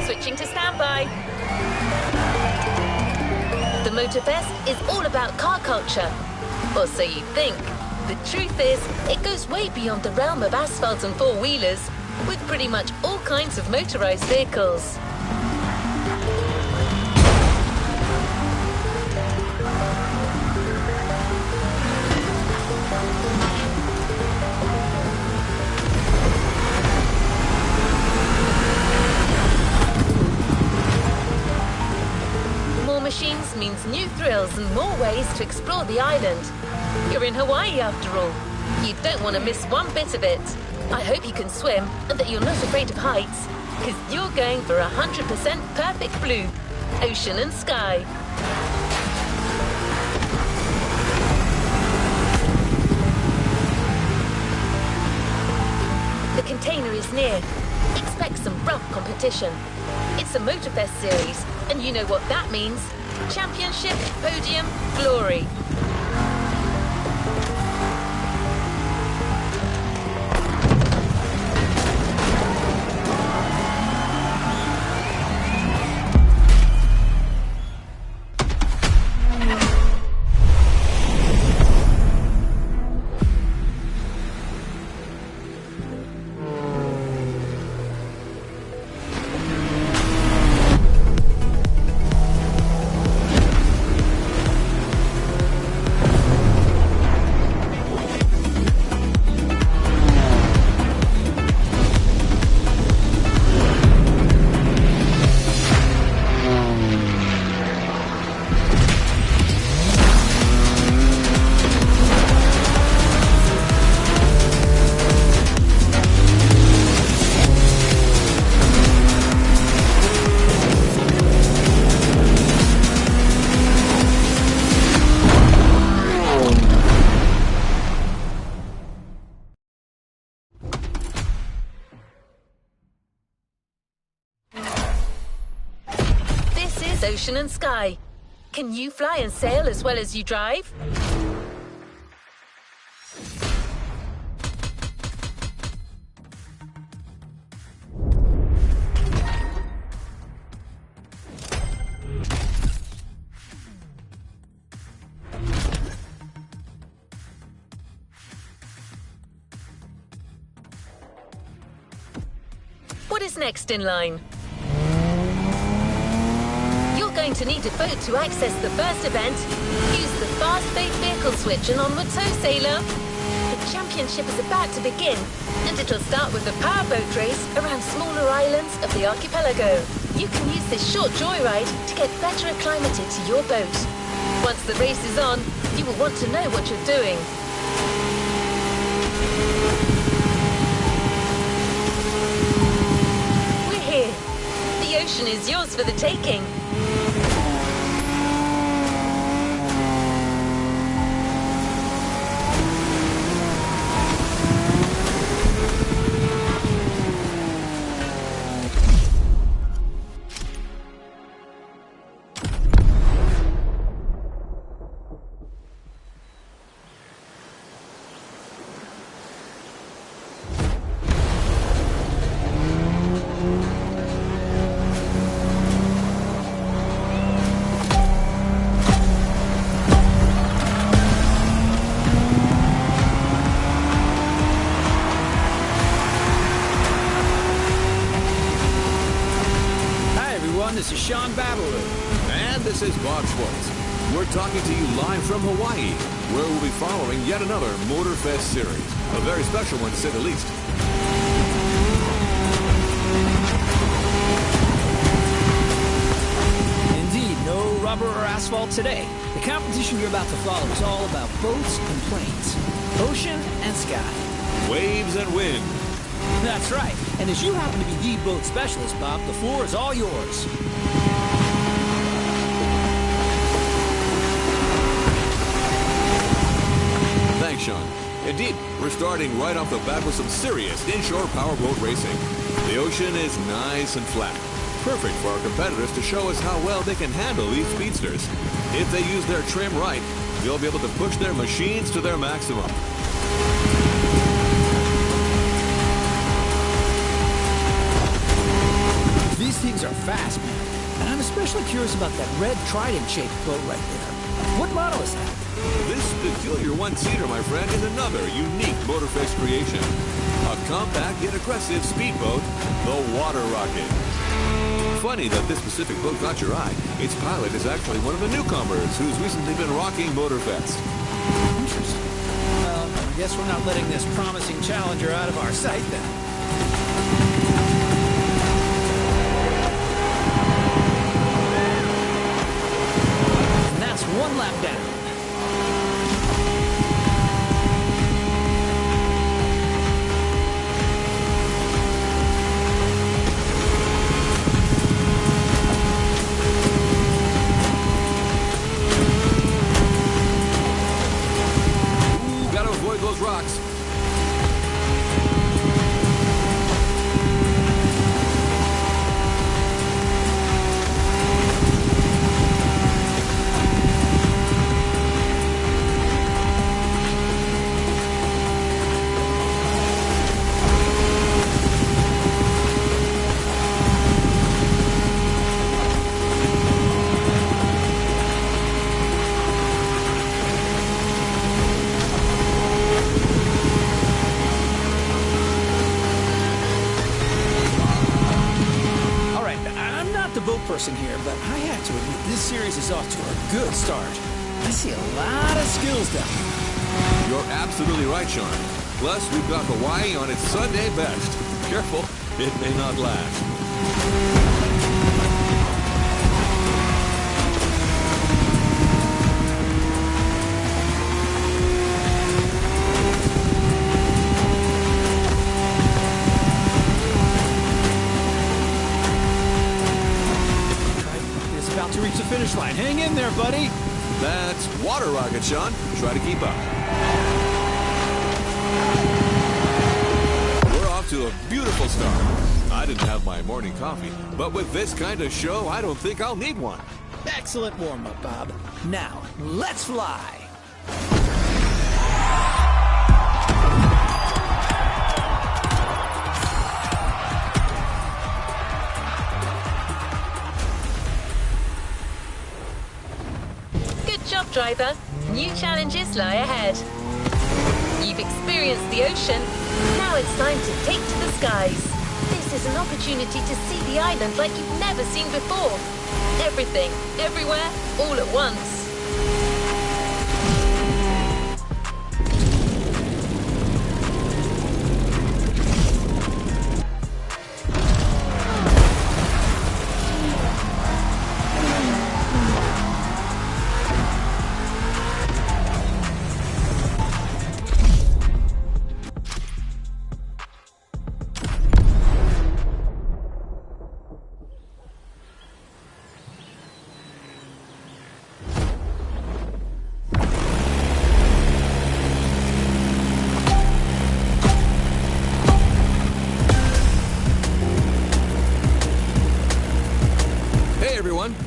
A: Switching to standby. The MotorFest is all about car culture. Or so you think. The truth is, it goes way beyond the realm of asphalt and four-wheelers, with pretty much all kinds of motorized vehicles. More machines means new thrills and more ways to explore the island. You're in Hawaii after all. You don't want to miss one bit of it. I hope you can swim and that you're not afraid of heights, because you're going for 100% perfect blue, ocean and sky. The container is near. Expect some rough competition. It's a MotorFest series, and you know what that means. Championship, podium, glory. Ocean and sky. Can you fly and sail as well as you drive? What is next in line? You're going to need a boat to access the first event. Use the fast bait vehicle switch and onward tow, sailor. The championship is about to begin, and it'll start with a powerboat race around smaller islands of the archipelago. You can use this short joyride to get better acclimated to your boat. Once the race is on, you will want to know what you're doing. We're here. The ocean is yours for the taking.
I: This is Sean Babalu.
J: And this is Bob Schwartz. We're talking to you live from Hawaii, where we'll be following yet another MotorFest series. A very special one, to say the least.
I: Indeed, no rubber or asphalt today. The competition you're about to follow is all about boats and planes, ocean and sky.
J: Waves and wind.
I: That's right. And as you happen to be the boat specialist, Bob, the floor is all yours.
J: Thanks, Sean. Indeed, we're starting right off the bat with some serious inshore powerboat racing. The ocean is nice and flat. Perfect for our competitors to show us how well they can handle these speedsters. If they use their trim right, they'll be able to push their machines to their maximum.
I: These things are fast, man. And I'm especially curious about that red trident-shaped boat right there. What model is that?
J: This peculiar one-seater, my friend, is another unique MotorFest creation. A compact yet aggressive speedboat, the Water Rocket. Funny that this specific boat caught your eye. Its pilot is actually one of the newcomers who's recently been rocking MotorFest.
I: Interesting. Well, I guess we're not letting this promising challenger out of our sight then. And that's one lap down.
J: Those rocks.
I: Person here, but I have to admit this series is off to a good start. I see a lot of skills down here.
J: You're absolutely right, Sean. Plus, we've got Hawaii on its Sunday best. Careful, it may not last.
I: To reach the finish line. Hang in there, buddy.
J: That's Water Rocket, Sean. Try to keep up. We're off to a beautiful start. I didn't have my morning coffee, but with this kind of show, I don't think I'll need one.
I: Excellent warm-up, Bob. Now, let's fly.
A: Driver, new challenges lie ahead. You've experienced the ocean, now it's time to take to the skies. This This is an opportunity to see the island like you've never seen before. Everything, everywhere, all at once.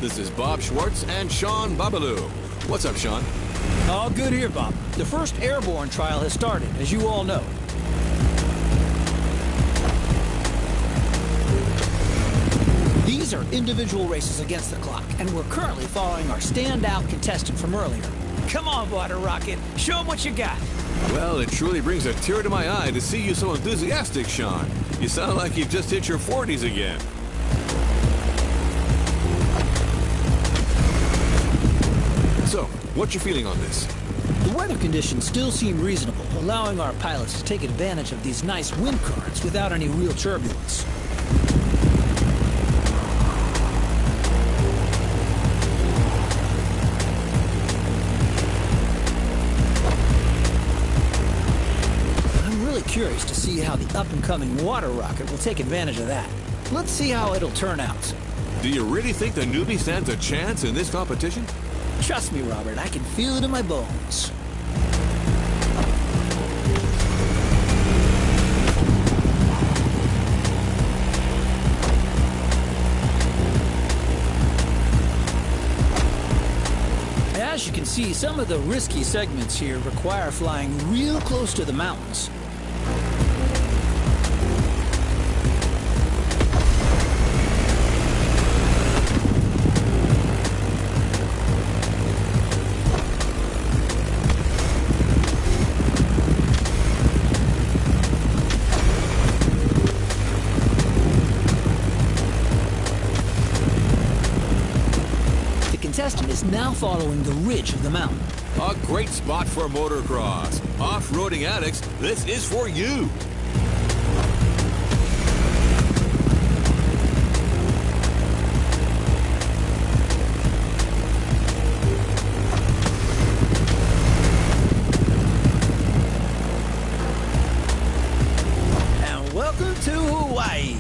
J: This is Bob Schwartz and Sean Babaloo. What's up, Sean?
I: All good here, Bob. The first airborne trial has started, as you all know. These are individual races against the clock, and we're currently following our standout contestant from earlier. Come on, Water Rocket. Show them what you got.
J: Well, it truly brings a tear to my eye to see you so enthusiastic, Sean. You sound like you've just hit your 40s again. So, what's your feeling on this?
I: The weather conditions still seem reasonable, allowing our pilots to take advantage of these nice wind currents without any real turbulence. I'm really curious to see how the up-and-coming water rocket will take advantage of that. Let's see how it'll turn out.
J: Do you really think the newbie stands a chance in this competition?
I: Trust me, Robert, I can feel it in my bones. As you can see, some of the risky segments here require flying real close to the mountains. Is now following the ridge of the mountain.
J: A great spot for motocross. Off-roading addicts, this is for you.
I: And welcome to Hawaii.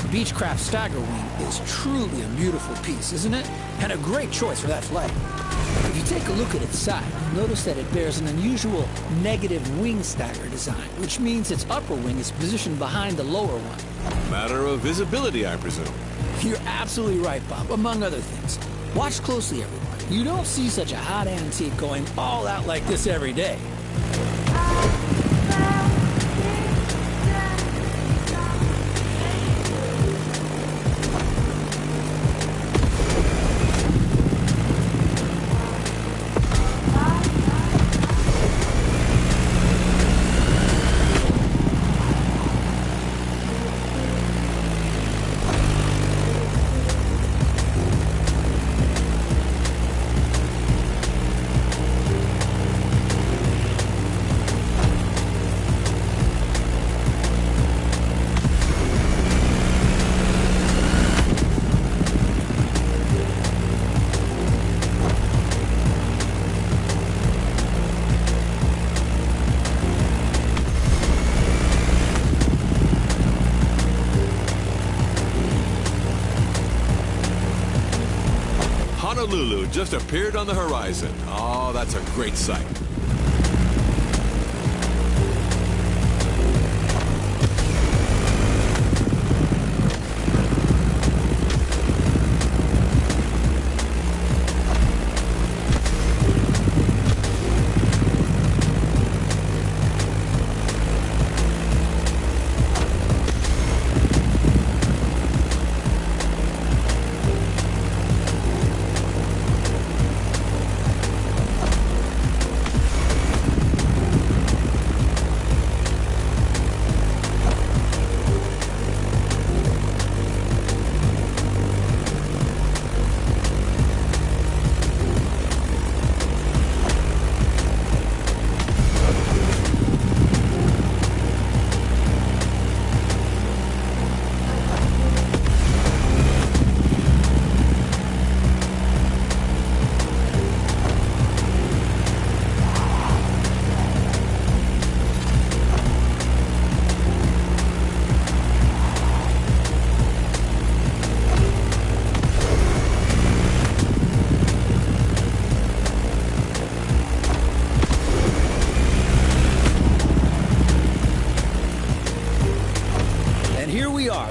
I: Beechcraft Stagger Wing is truly a beautiful piece, isn't it? And a great choice for that flight. If you take a look at its side, you'll notice that it bears an unusual negative wing stagger design, which means its upper wing is positioned behind the lower one.
J: Matter of visibility, I presume.
I: You're absolutely right, Bob, among other things. Watch closely, everyone. You don't see such a hot antique going all out like this every day.
J: Honolulu just appeared on the horizon. Oh, that's a great sight.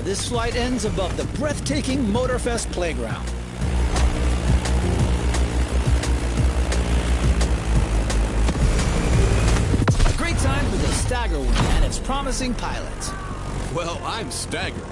I: This flight ends above the breathtaking MotorFest playground. A great time for the Stagger Wing and its promising pilots.
J: Well, I'm staggered.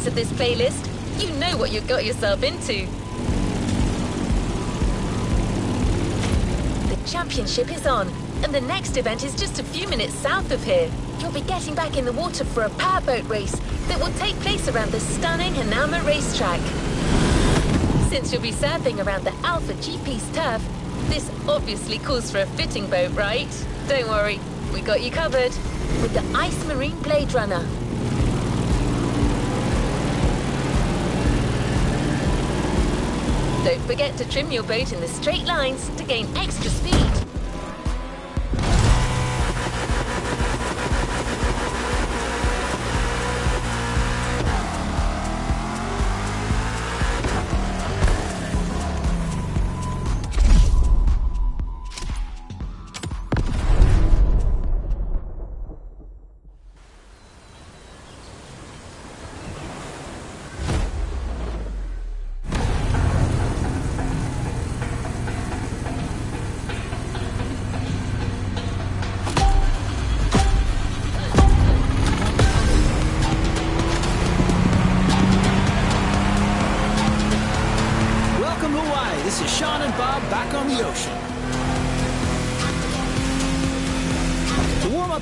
A: Of this playlist, you know what you've got yourself into. The championship is on, and the next event is just a few minutes south of here. You'll be getting back in the water for a powerboat race that will take place around the stunning Hanama racetrack. Since you'll be surfing around the Alpha GP's turf, this obviously calls for a fitting boat, right? Don't worry, we got you covered with the Ice Marine Blade Runner. Don't forget to trim your boat in the straight lines to gain extra speed.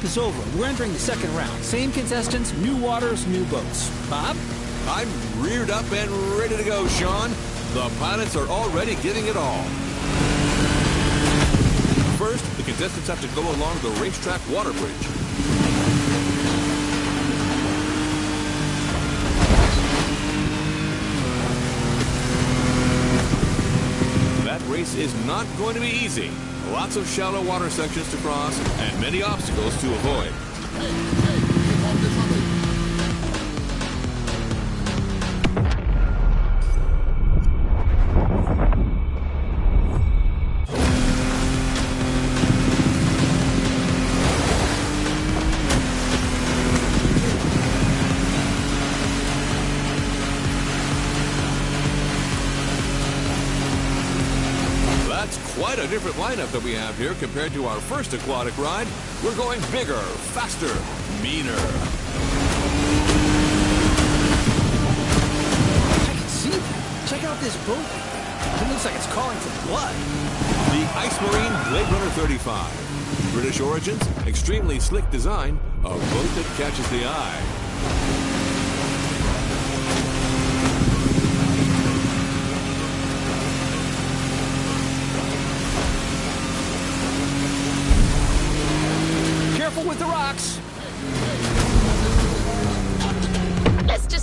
I: Is over. We're entering the second round. Same contestants, new waters, new boats. Bob?
J: I'm reared up and ready to go, Sean. The pilots are already giving it all. First, the contestants have to go along the racetrack water bridge. That race is not going to be easy. Lots of shallow water sections to cross and many obstacles to avoid. Quite a different lineup that we have here compared to our first aquatic ride. We're going bigger, faster, meaner.
I: I can see that. Check out this boat. It looks like it's calling for blood.
J: The Ice Marine Blade Runner 35. British origins, extremely slick design, a boat that catches the eye.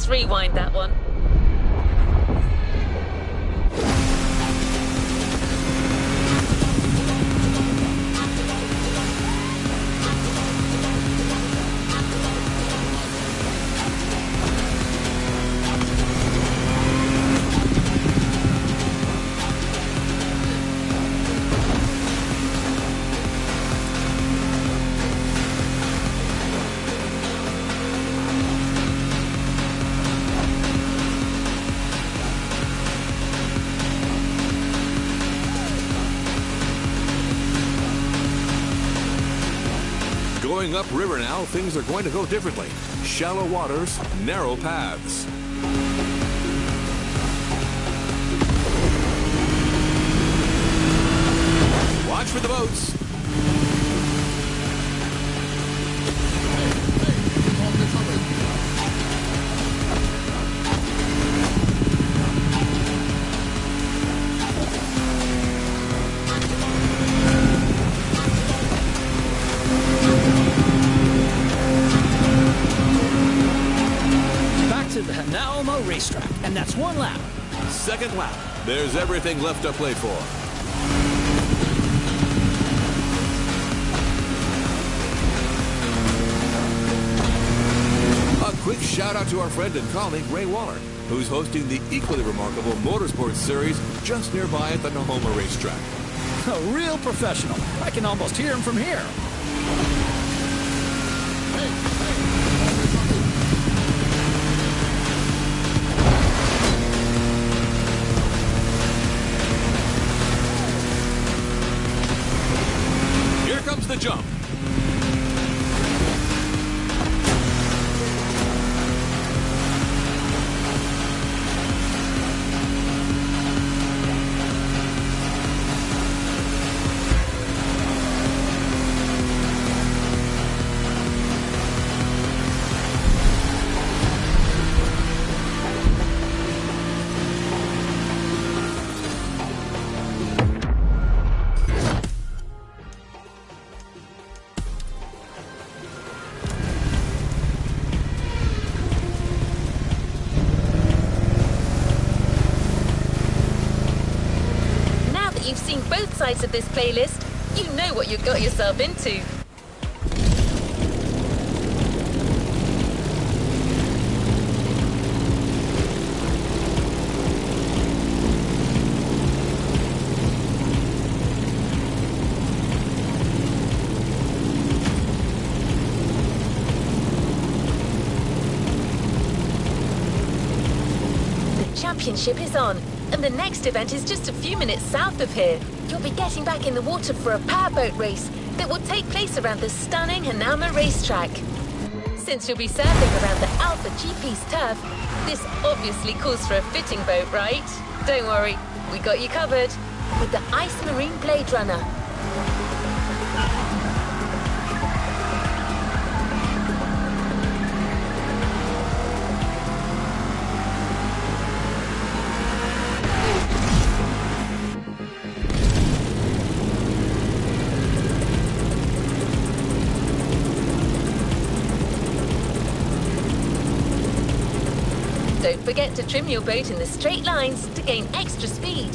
A: Let's rewind that one.
J: Going upriver now, things are going to go differently. Shallow waters, narrow paths. Watch for the boats.
I: Racetrack, and that's one lap.
J: Second lap. There's everything left to play for. A quick shout out to our friend and colleague Ray Waller, who's hosting the equally remarkable Motorsports Series just nearby at the Nahoma Racetrack.
I: A real professional. I can almost hear him from here.
J: The jump.
A: You've seen both sides of this playlist, you know what you've got yourself into. The championship is on. And the next event is just a few minutes south of here. You'll be getting back in the water for a powerboat race that will take place around the stunning Hanama racetrack. Since you'll be surfing around the Alpha GP's turf, this obviously calls for a fitting boat, right? Don't worry, we got you covered with the Ice Marine Blade Runner. Don't forget to trim your boat in the straight lines to gain extra speed.